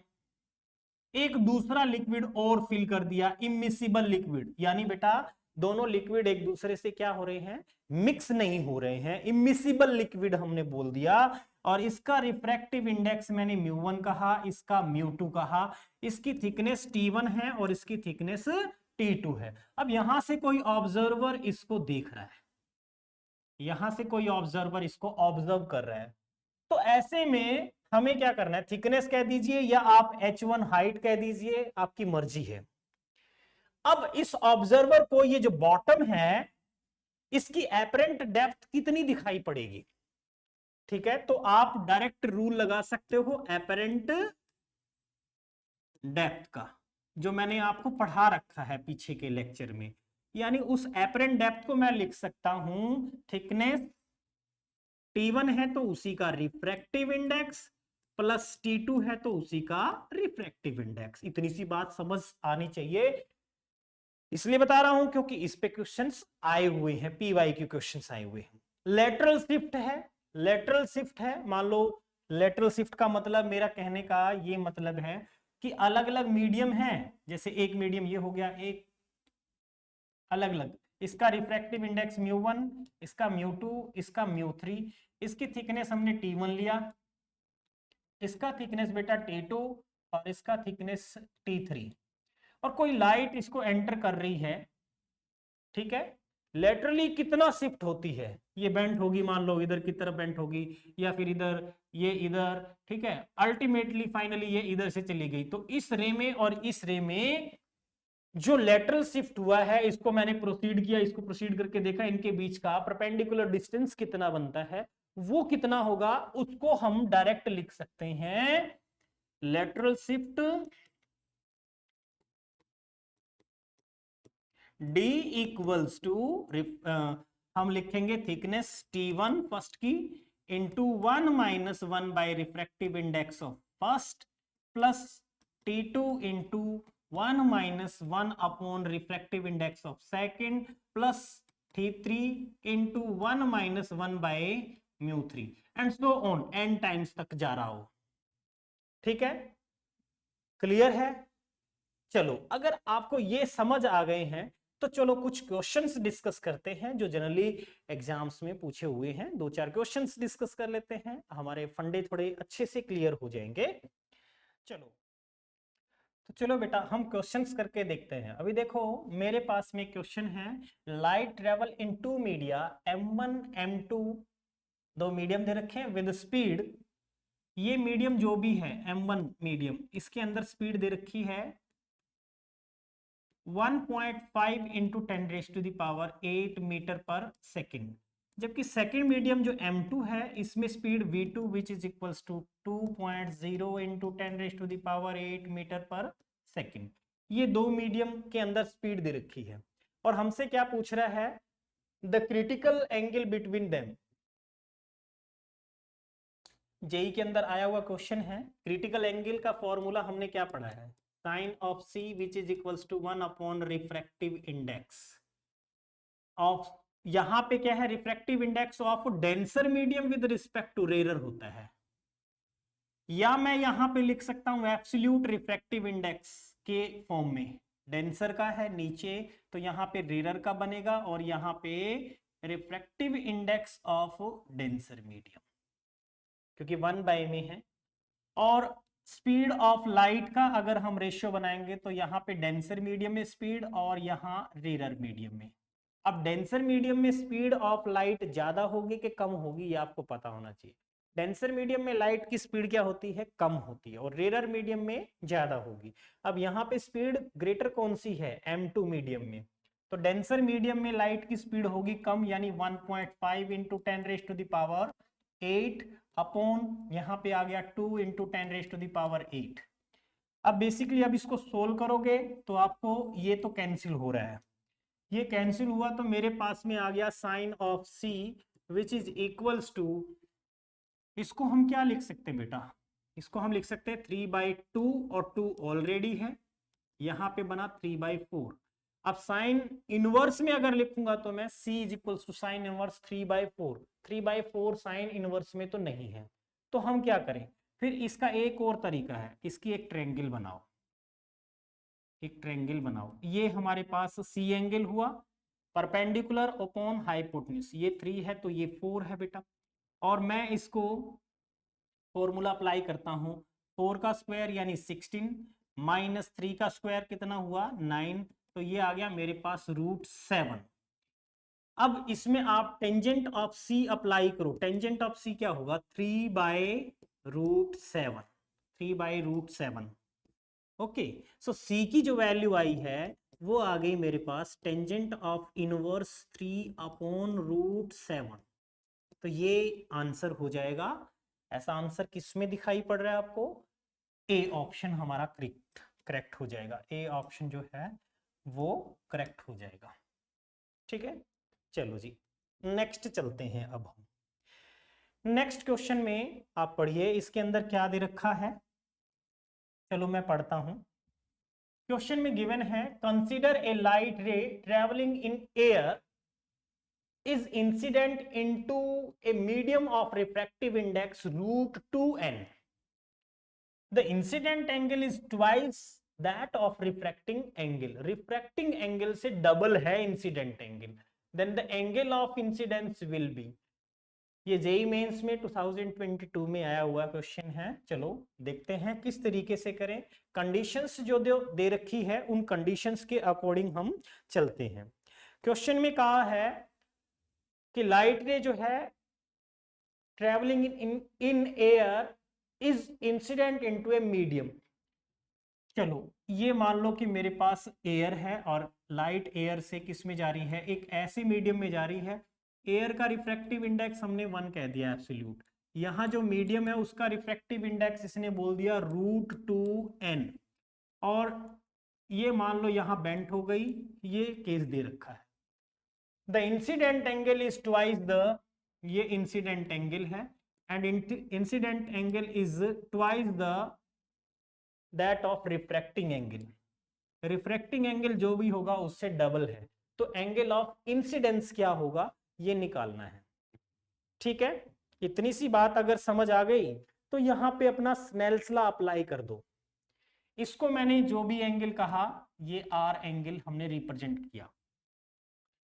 एक दूसरा लिक्विड और फिल कर दिया, इमिसिबल लिक्विड, यानी बेटा दोनों लिक्विड एक दूसरे से क्या हो रहे हैं, मिक्स नहीं हो रहे हैं, इमिसिबल लिक्विड हमने बोल दिया। और इसका रिफ्रैक्टिव इंडेक्स मैंने μ1 कहा, इसका μ2 कहा, इसकी थिकनेस T1 है और इसकी थिकनेस T2 है। अब यहां से कोई ऑब्जर्वर इसको देख रहा है, यहां से कोई ऑब्जर्वर इसको ऑब्जर्व कर रहा है, तो ऐसे में हमें क्या करना है, थिकनेस कह दीजिए या आप h1 हाइट कह दीजिए, आपकी मर्जी है। अब इस ऑब्जर्वर को ये जो बॉटम है इसकी एपरेंट डेप्थ कितनी दिखाई पड़ेगी? ठीक है, तो आप डायरेक्ट रूल लगा सकते हो एपरेंट डेप्थ का, जो मैंने आपको पढ़ा रखा है पीछे के लेक्चर में। यानी उस एपरेंट डेप्थ को मैं लिख सकता हूं थिकनेस T1 है तो उसी का रिफ्रैक्टिव इंडेक्स प्लस T2 है तो उसी का रिफ्रैक्टिव इंडेक्स। इतनी सी बात समझ आनी चाहिए, इसलिए बता रहा हूं क्योंकि इस पे क्वेश्चंस आए हुए हैं, पीवाई के क्वेश्चंस आए हुए हैं। लेटरल शिफ्ट है, लेटरल शिफ्ट है, मान लो लेटरल शिफ्ट का मतलब, मेरा कहने का ये मतलब है कि अलग अलग मीडियम है, जैसे एक मीडियम ये हो गया, एक अलग अलग, इसका रिफ्रैक्टिव इंडेक्स μ1, इसका μ2, इसका μ3, इसकी थिकनेस हमने T1 लिया, इसका थिकनेस बेटा T2 और इसका थिकनेस T3, और कोई लाइट इसको एंटर कर रही है। ठीक है, लेटरली कितना शिफ्ट होती है, ये बेंट होगी, मान लो इधर की तरफ बेंट होगी या फिर इधर, ये इधर, ठीक है, अल्टीमेटली फाइनली ये इधर से चली गई। तो इस रे में और इस रे में जो लेटरल शिफ्ट हुआ है इसको मैंने प्रोसीड किया, इसको प्रोसीड करके देखा, इनके बीच का परपेंडिकुलर डिस्टेंस कितना बनता है, वो कितना होगा, उसको हम डायरेक्ट लिख सकते हैं lateral shift D equals to, हम लिखेंगे थिकनेस T1 फर्स्ट की into 1 minus 1 by refractive index of first plus T2 into 1 minus 1 upon refractive index of second plus T3 into 1 minus 1 by mu 3 and so on n times तक जा रहा हो। ठीक है, clear है। चलो, अगर आपको ये समझ आ गए हैं तो चलो कुछ क्वेश्चंस डिस्कस करते हैं जो जनरली एग्जाम्स में पूछे हुए हैं। दो चार क्वेश्चंस डिस्कस कर लेते हैं, हमारे फंडे थोड़े अच्छे से क्लियर हो जाएंगे। चलो, तो चलो बेटा हम क्वेश्चंस करके देखते हैं। अभी देखो मेरे पास में क्वेश्चन है, light travel in two media m1 m2, दो मीडियम दे रखे हैं विद स्पीड, ये मीडियम जो भी है m1 मीडियम, इसके अंदर स्पीड दे रखी है 1.5 इंटू 10⁻⁸ मीटर पर सेकेंड, जबकि सेकेंड मीडियम जो m2 है इसमें speed v2 which is equals to 2.0 into 10⁸ metre per second. ये दो मीडियम के अंदर स्पीड दे रखी है और हमसे क्या पूछ रहा है, the critical angle between them. JEE के अंदर आया हुआ क्वेश्चन है, क्रिटिकल एंगल का फॉर्मूला हमने क्या पढ़ा है, sine of C which is equals to 1 upon refractive index of, यहां पे क्या है, refractive index of denser medium with respect to rare होता है, या मैं यहां पे लिख सकता हूं एब्सोल्यूट रिफ्रैक्टिव इंडेक्स के फॉर्म में। डेंसर का है नीचे तो यहां पे रेयर का बनेगा और यहां पे refractive index of denser medium, क्योंकि 1 में है। और स्पीड ऑफ लाइट का अगर हम रेशियो बनाएंगे तो यहाँ पे डेंसर मीडियम में स्पीड और यहाँ रेयर मीडियम में। अब डेंसर मीडियम में स्पीड ऑफ लाइट ज्यादा होगी कि कम होगी, ये आपको पता होना चाहिए। डेंसर मीडियम में लाइट की स्पीड क्या होती है, कम होती है, और रेयर मीडियम में ज्यादा होगी। अब यहाँ पे स्पीड ग्रेटर कौन सी है, m2 मीडियम में, तो डेंसर मीडियम में लाइट की स्पीड होगी कम, यानी 1.5 इंटू 10⁸ अपॉन यहाँ पे आ गया 2 इंटू 10⁸। अब बेसिकली अब इसको सोल्व करोगे तो आपको ये तो कैंसिल हो रहा है, ये कैंसिल हुआ तो मेरे पास में आ गया sine of C which is equals to, इसको हम क्या लिख सकते हैं बेटा, इसको हम लिख सकते हैं 3/2 और 2 ऑलरेडी है, यहाँ पे बना 3/4। अब साइन इनवर्स में अगर लिखूंगा तो मैं c is equals to sine inverse 3/4, 3/4 sine inverse में तो नहीं है, तो हम क्या करें, फिर इसका एक और तरीका है, इसकी एक ट्रायंगल बनाओ, एक ट्रायंगल बनाओ। ये हमारे पास सी एंगल हुआ, परपेंडिकुलर अपॉन हाइपोटेन्यूज, ये 3 है तो ये 4 है बेटा, और मैं इसको फॉर्मूला अप्लाई करता हूं, 4 का स्क्वायर यानी 16 माइनस 3 का स्क्वायर कितना हुआ 9, तो ये आ गया मेरे पास √7। अब इसमें आप टेंजेंट ऑफ सी अप्लाई करो, टेंजेंट ऑफ सी क्या होगा 3/√7, 3/√7। ओके, सो सी की जो वैल्यू आई है वो आ गई मेरे पास टेंजेंट ऑफ इनवर्स 3/√7, तो ये आंसर हो जाएगा। ऐसा आंसर किसमें दिखाई पड़ रहा है आपको, ए ऑप्शन हमारा करेक्ट हो जाएगा, ए ऑप्शन जो है वो करेक्ट हो जाएगा। ठीक है, चलो जी नेक्स्ट चलते हैं। अब हम नेक्स्ट क्वेश्चन में आप पढ़िए, इसके अंदर क्या दे रखा है, चलो मैं पढ़ता हूं। क्वेश्चन में गिवन है, कंसीडर ए लाइट रे travelling in air is incident into a medium of refractive index √2n. The incident angle is twice that of refracting angle. Refracting angle से डबल है incident angle. Then the angle of incidence will be. ये JEE mains में 2022 में आया हुआ question है। चलो देखते हैं किस तरीके से करें, कंडीशंस जो दे रखी है उन कंडीशंस के अकॉर्डिंग हम चलते हैं। क्वेश्चन में कहा है कि लाइट रे जो है travelling in air is incident into a medium. चलो ये मान लो कि मेरे पास एयर है और लाइट एयर से किस में जा रही है, एक ऐसे मीडियम में जा रही है। एयर का रिफ्रैक्टिव इंडेक्स हमने 1 कह दिया एब्सोल्यूट, यहाँ जो मीडियम है उसका रिफ्रैक्टिव इंडेक्स इसने बोल दिया √2n, और ये मान लो यहाँ बेंट हो गई, ये केस दे रखा है। The incident angle is twice the, ये इंसिडेंट एंगल है, and incident angle is twice the that of refracting angle. Refracting angle जो भी होगा उससे डबल है, तो एंगल ऑफ इंसिडेंस क्या होगा ये निकालना है। ठीक है, इतनी सी बात अगर समझ आ गई तो यहां पे अपना स्नेल्स लॉ अप्लाई कर दो। इसको मैंने जो भी एंगल कहा ये आर एंगल हमने रिप्रेजेंट किया।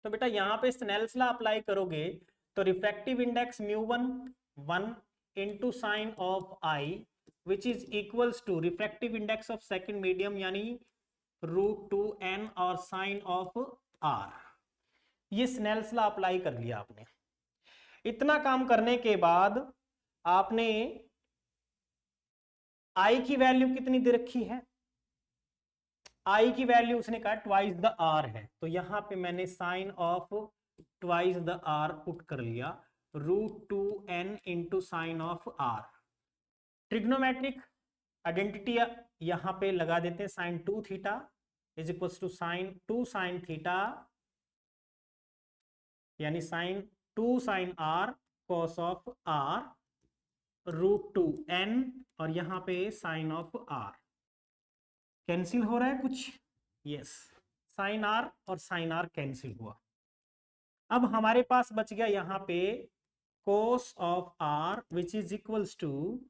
तो बेटा यहाँ पे स्नेल्स लॉ अप्लाई करोगे तो refractive index μ1 1 into sine of i which is equals to refractive index of second medium यानी √2n और साइन ऑफ आर। ये स्नेल्स लॉ अप्लाई कर लिया आपने। इतना काम करने के बाद आपने आई की वैल्यू कितनी दे रखी है, आई की वैल्यू उसने कहा ट्वाइस द आर है, तो यहां पे मैंने sine of twice the R put कर लिया, √2n into sine of R. Trigonometric identity यहां पे लगा देते हैं, sine 2 theta is equals to sine 2 sine theta यानी sine 2 sine R cos of R √2n और यहां पे साइन ऑफ आर। कैंसिल हो रहा है कुछ, यस, साइन आर और साइन आर कैंसिल हुआ। अब हमारे पास बच गया यहां पे cos of R which is equals to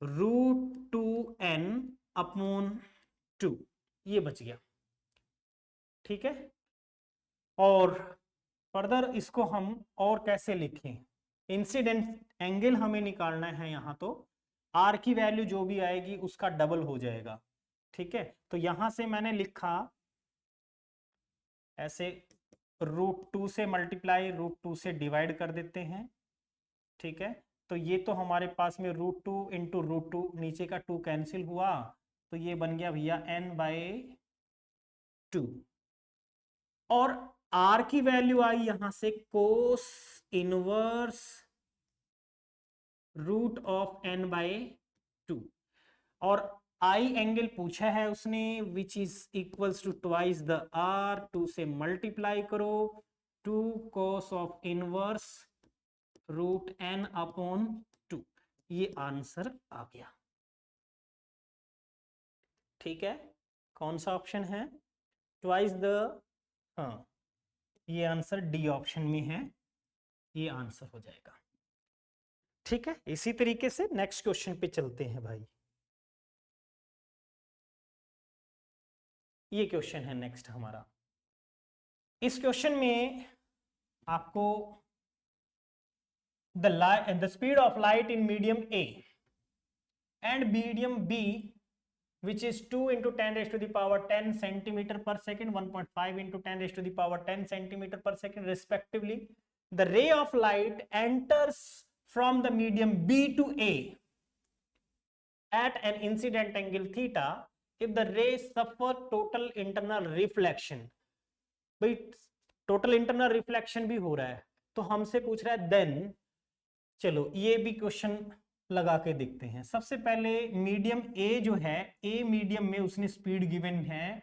√2n upon 2, ये बच गया। ठीक है, और फर्दर इसको हम और कैसे लिखें, इंसिडेंट एंगल हमें निकालना है, यहां तो आर की वैल्यू जो भी आएगी उसका डबल हो जाएगा। ठीक है, तो यहां से मैंने लिखा ऐसे, √2 से मल्टीप्लाई √2 से डिवाइड कर देते हैं। ठीक है, तो ये तो हमारे पास में √2 इंटू √2, नीचे का 2 कैंसिल हुआ तो ये बन गया भैया n/2 और r की वैल्यू आई यहां से cos inverse root of n/2 और आई एंगल पूछा है उसने which is equals to twice the R, 2 से मल्टीप्लाई करो 2 cos of inverse √n upon 2, ये आंसर आ गया। ठीक है, कौन सा ऑप्शन है, ट्वाइस द, हाँ ये आंसर डी ऑप्शन में है, ये आंसर हो जाएगा। ठीक है, इसी तरीके से नेक्स्ट क्वेश्चन पे चलते हैं भाई। ये क्वेश्चन है नेक्स्ट हमारा। इस क्वेश्चन में आपको the speed of light in medium A and medium B which is 2 into 10 raised to the power 10 centimeter per second, 1.5 into 10 raised to the power 10 centimeter per second respectively. The ray of light enters from the medium B to A at an incident angle theta if the ray suffer total internal reflection. भाई total internal reflection भी हो रहा है तो हमसे पूछ रहा है then, चलो ये भी क्वेश्चन लगा के देखते हैं। सबसे पहले मीडियम ए जो है, ए मीडियम में उसने स्पीड गिवन है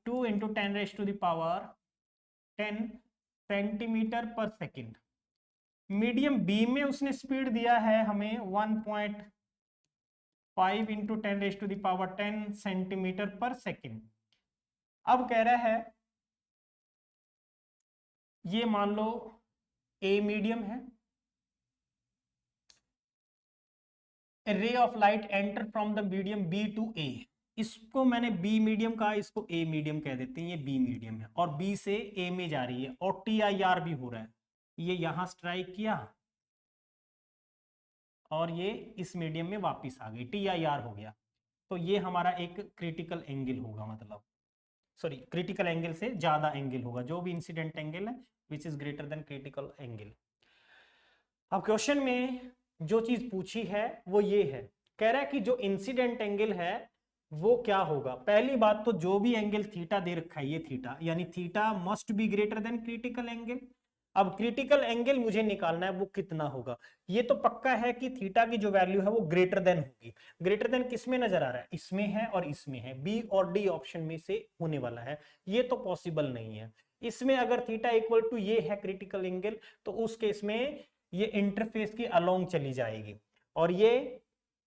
2 into 10 raised to the power 10 centimetre per second. Medium B में उसने स्पीड दिया है हमें 1.5 into 10 raised to the power 10 centimetre per second. अब कह रहा है ये मान लो ए मीडियम है, ray of light enter from the medium B to A, इसको मैंने बी मीडियम कहा, इसको ए मीडियम कह देते हैं, ये बी मीडियम है और बी से ए में जा रही है और TIR भी हो रहा है, ये यहां स्ट्राइक किया और ये इस मीडियम में वापस आ गई, TIR हो गया। तो ये हमारा एक क्रिटिकल एंगल होगा, मतलब सॉरी क्रिटिकल एंगल से ज्यादा एंगल होगा, जो भी इंसिडेंट एंगल है which is greater than critical angle. अब क्वेश्चन में जो चीज पूछी है वो ये है, कह रहा है कि जो इंसिडेंट एंगल है वो क्या होगा। पहली बात तो जो भी एंगल थीटा दे रखा है ये थीटा, यानी theta must be greater than critical angle. अब क्रिटिकल एंगल मुझे निकालना है वो कितना होगा। ये तो पक्का है कि थीटा की जो वैल्यू है वो ग्रेटर देन होगी। ग्रेटर देन किसमें नजर आ रहा है, इसमें है और इसमें है, बी और डी ऑप्शन में से होने वाला है, ये तो पॉसिबल नहीं है। इसमें अगर थीटा इक्वल टू ये है क्रिटिकल एंगल तो उस केस में ये इंटरफेस की अलोंग चली जाएगी और ये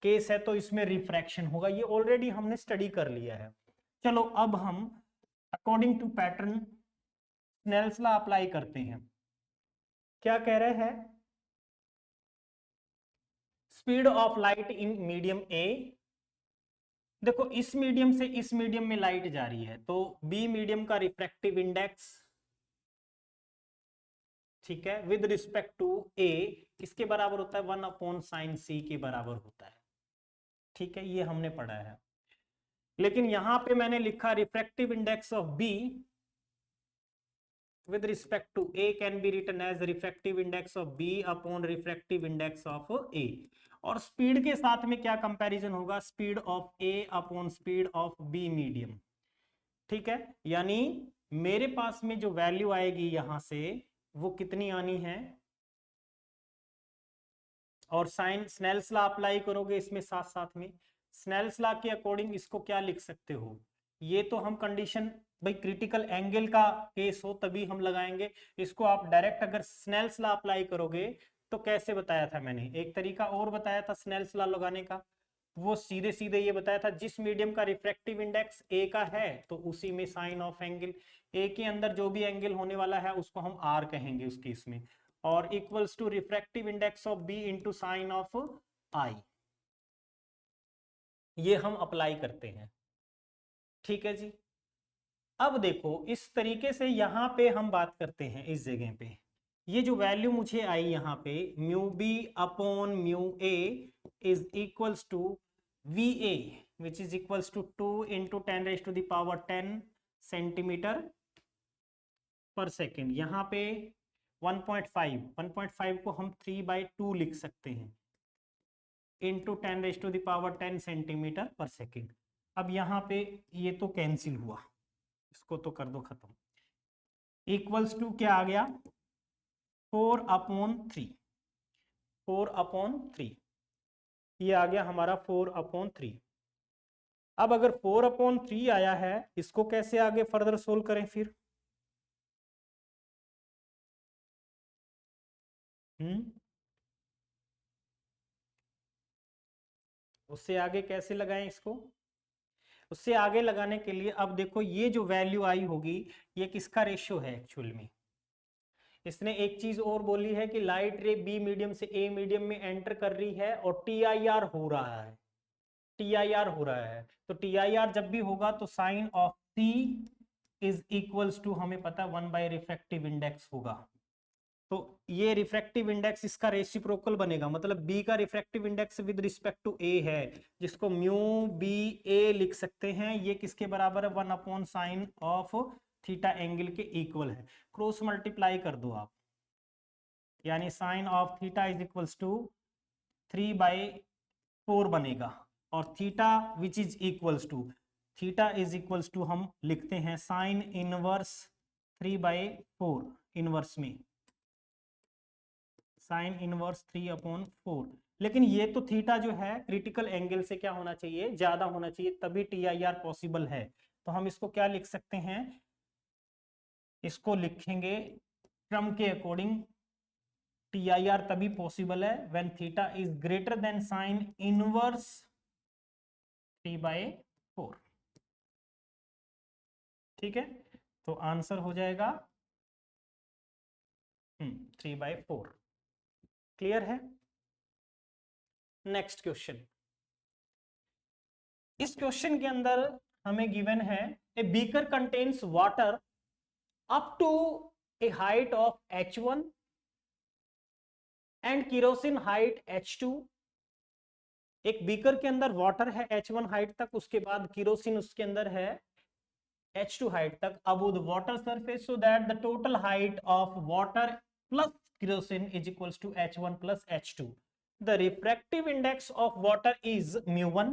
केस है तो इसमें रिफ्रैक्शन होगा, ये ऑलरेडी हमने स्टडी कर लिया है। चलो अब हम according to pattern Snell's law apply करते हैं। क्या कह रहे हैं? Speed of light in medium A, देखो इस मीडियम से इस मीडियम में लाइट जा रही है, तो बी मीडियम का रिफ्रैक्टिव इंडेक्स, ठीक है, विद रिस्पेक्ट टू ए किसके बराबर होता है? 1/sin c के बराबर होता है। ठीक है, ये हमने पढ़ा है। लेकिन यहां पे मैंने लिखा refractive index of B with respect to A can be written as refractive index of B upon refractive index of A। और स्पीड के साथ में क्या कंपैरिजन होगा? Speed of A upon speed of B medium. ठीक है, यानी मेरे पास में जो वैल्यू आएगी यहां से वो कितनी आनी है, और साइन स्नेल्स लॉ अप्लाई करोगे इसमें साथ साथ में। स्नेल्स लॉ के अकॉर्डिंग इसको क्या लिख सकते हो? ये तो हम कंडीशन भाई क्रिटिकल एंगल का केस हो तभी हम लगाएंगे इसको। आप डायरेक्ट अगर स्नेल्स लॉ अप्लाई करोगे तो कैसे बताया था मैंने? एक तरीका और बताया था स्नेल्स लॉ लगाने का, वो सीधे सीधे ये बताया था जिस मीडियम का रिफ्रैक्टिव इंडेक्स ए का है तो उसी में साइन ऑफ एंगल, ए के अंदर जो भी एंगल होने वाला है उसको हम आर कहेंगे उस केस में, और equals to refractive index of B into sine of I. ये हम अप्लाई करते हैं। ठीक है जी। अब देखो इस तरीके से यहां पे हम बात करते हैं, इस जगह पे ये जो वैल्यू मुझे आई यहां पे mu B upon mu A is equals to V A which is equals to 2 into 10⁻10 centimetre per second. यहाँ पे 1.5 को हम 3/2 लिख सकते हैं इंटू 10⁻10 सेंटीमीटर पर सेकेंड। अब यहाँ पे ये तो कैंसिल हुआ, इसको तो कर दो खत्म। इक्वल्स टू क्या आ गया? 4/3, 4/3 ये आ गया हमारा 4/3। अब अगर 4/3 आया है, इसको कैसे आगे फर्दर सोल्व करें फिर? उससे आगे कैसे लगाएं इसको? उससे आगे लगाने के लिए अब देखो ये जो वैल्यू आई होगी ये किसका रेशियो है एक्चुअल में? इसने एक चीज और बोली है कि लाइट रे बी मीडियम से ए मीडियम में एंटर कर रही है और टीआईआर हो रहा है, टीआईआर हो रहा है। तो टीआईआर जब भी होगा तो sine of C is equals to हमें पता 1/रिफ्रैक्टिव इंडेक्स होगा। तो ये रिफ्रैक्टिव इंडेक्स इसका रेसिप्रोकल बनेगा, मतलब बी का refractive index with respect to A है जिसको म्यू बी ए लिख सकते हैं। ये किसके बराबर है? 1/sin ऑफ थीटा एंगल के इक्वल है। क्रॉस मल्टीप्लाई कर दो आप, यानी sine of theta is equals to 3/4 बनेगा, और theta which is equals to, theta is equals to हम लिखते हैं साइन इनवर्स 3/4 इनवर्स में, साइन इनवर्स 3/4। लेकिन ये तो थीटा जो है क्रिटिकल एंगल से क्या होना चाहिए? ज्यादा होना चाहिए, तभी टीआईआर पॉसिबल है। तो हम इसको क्या लिख सकते हैं? इसको लिखेंगे क्रम के अकॉर्डिंग, टीआईआर तभी पॉसिबल है when theta is greater then sign inverse 3/4। ठीक है, तो आंसर हो जाएगा 3/4। क्लियर है? Next question. इस क्वेश्चन के अंदर हमें गिवन है a beaker contains water up to a height of h1 and kerosene height h2। एक बीकर के अंदर वाटर है h1 हाइट तक, उसके बाद केरोसिन उसके अंदर है h2 हाइट तक above the water surface, so that the total height of water plus kerosene is equals to h1 plus h2. The refractive index of water is mu1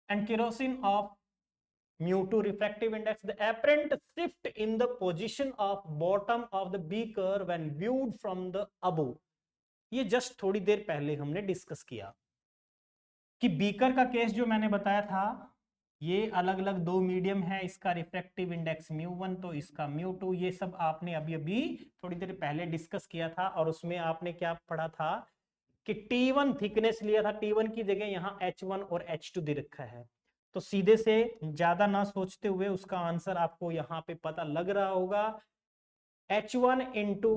and kerosene of mu2 refractive index. The apparent shift in the position of bottom of the beaker when viewed from the above. ये just थोड़ी देर पहले हमने discuss किया कि beaker का case जो मैंने बताया था, ये अलग अलग दो मीडियम है, इसका रिफ्रैक्टिव इंडेक्स mu1 तो इसका mu2, ये सब आपने अभी अभी थोड़ी देर पहले डिस्कस किया था। और उसमें आपने क्या पढ़ा था कि T1 थिकनेस लिया था, T1 की जगह यहाँ H1 और H2 दे रखा है। तो सीधे से ज्यादा ना सोचते हुए उसका आंसर आपको यहाँ पे पता लग रहा होगा H1 into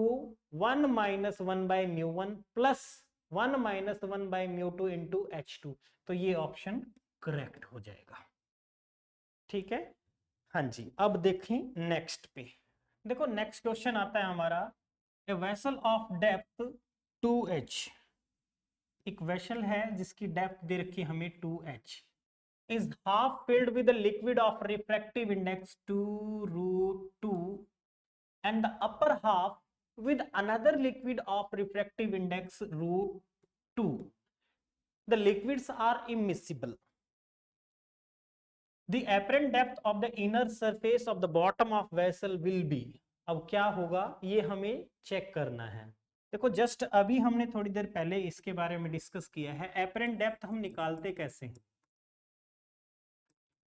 1 minus 1/μ1 plus 1 minus 1/μ2 into H2। तो ये ऑप्शन करेक्ट हो जाएगा। ठीक है, हाँ जी। अब देखें नेक्स्ट पे, देखो नेक्स्ट क्वेश्चन आता है हमारा, a vessel of depth 2h, एक वेसल है जिसकी डेप्थ दे रखी है हमें 2h, is half filled with a liquid of refractive index 2√2 and the upper half with another liquid of refractive index √2. The liquids are immiscible. The apparent depth of the inner surface of the bottom of vessel will be. अब क्या होगा ये हमें check करना है। देखो just अभी हमने थोड़ी देर पहले इसके बारे में डिस्कस किया है। एपरेंट डेप्थ हम निकालते कैसे हैं?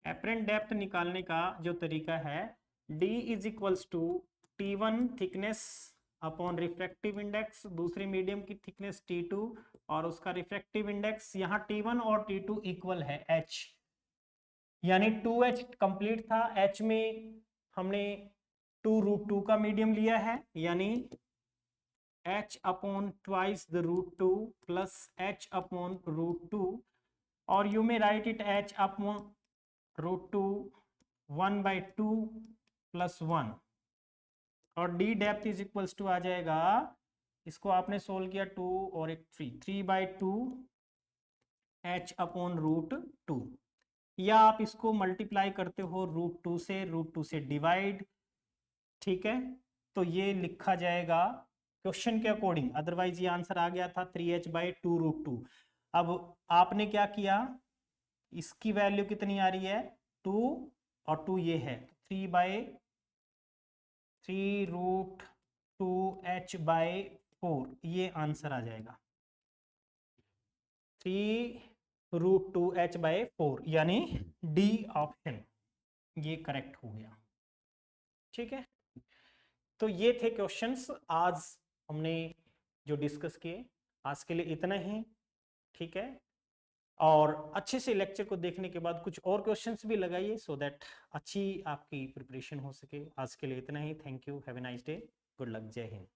एपरेंट डेप्थ निकालने का जो तरीका है, d is equals to T1 thickness upon refractive index, दूसरी मीडियम की थिकनेस T2 और उसका रिफ्रैक्टिव इंडेक्स, यहाँ T1 और T2 इक्वल है h, यानी 2h कंप्लीट था, h में हमने 2√2 का मीडियम लिया है, यानी h upon twice the √2 plus h upon √2, और you may write it h upon √2 1/2 plus 1, और d depth is equals to आ जाएगा, इसको आपने सोल्व किया 2 और एक 3/2 h अपॉन √2, या आप इसको मल्टीप्लाई करते हो √2 से डिवाइड। ठीक है, तो ये लिखा जाएगा क्वेश्चन के अकॉर्डिंग, अदरवाइज ये आंसर आ गया था 3h/2√2। अब आपने क्या किया, इसकी वैल्यू कितनी आ रही है 2 और 2 ये है 3/3√2h/4, ये आंसर आ जाएगा 3√2h/4, यानी डी ऑप्शन ये करेक्ट हो गया। ठीक है, तो ये थे क्वेश्चंस आज हमने जो डिस्कस किए। आज के लिए इतना ही। ठीक है, और अच्छे से लेक्चर को देखने के बाद कुछ और क्वेश्चंस भी लगाइए सो दैट अच्छी आपकी प्रिपरेशन हो सके। आज के लिए इतना ही। Thank you, have a nice day, good luck, जय हिंद।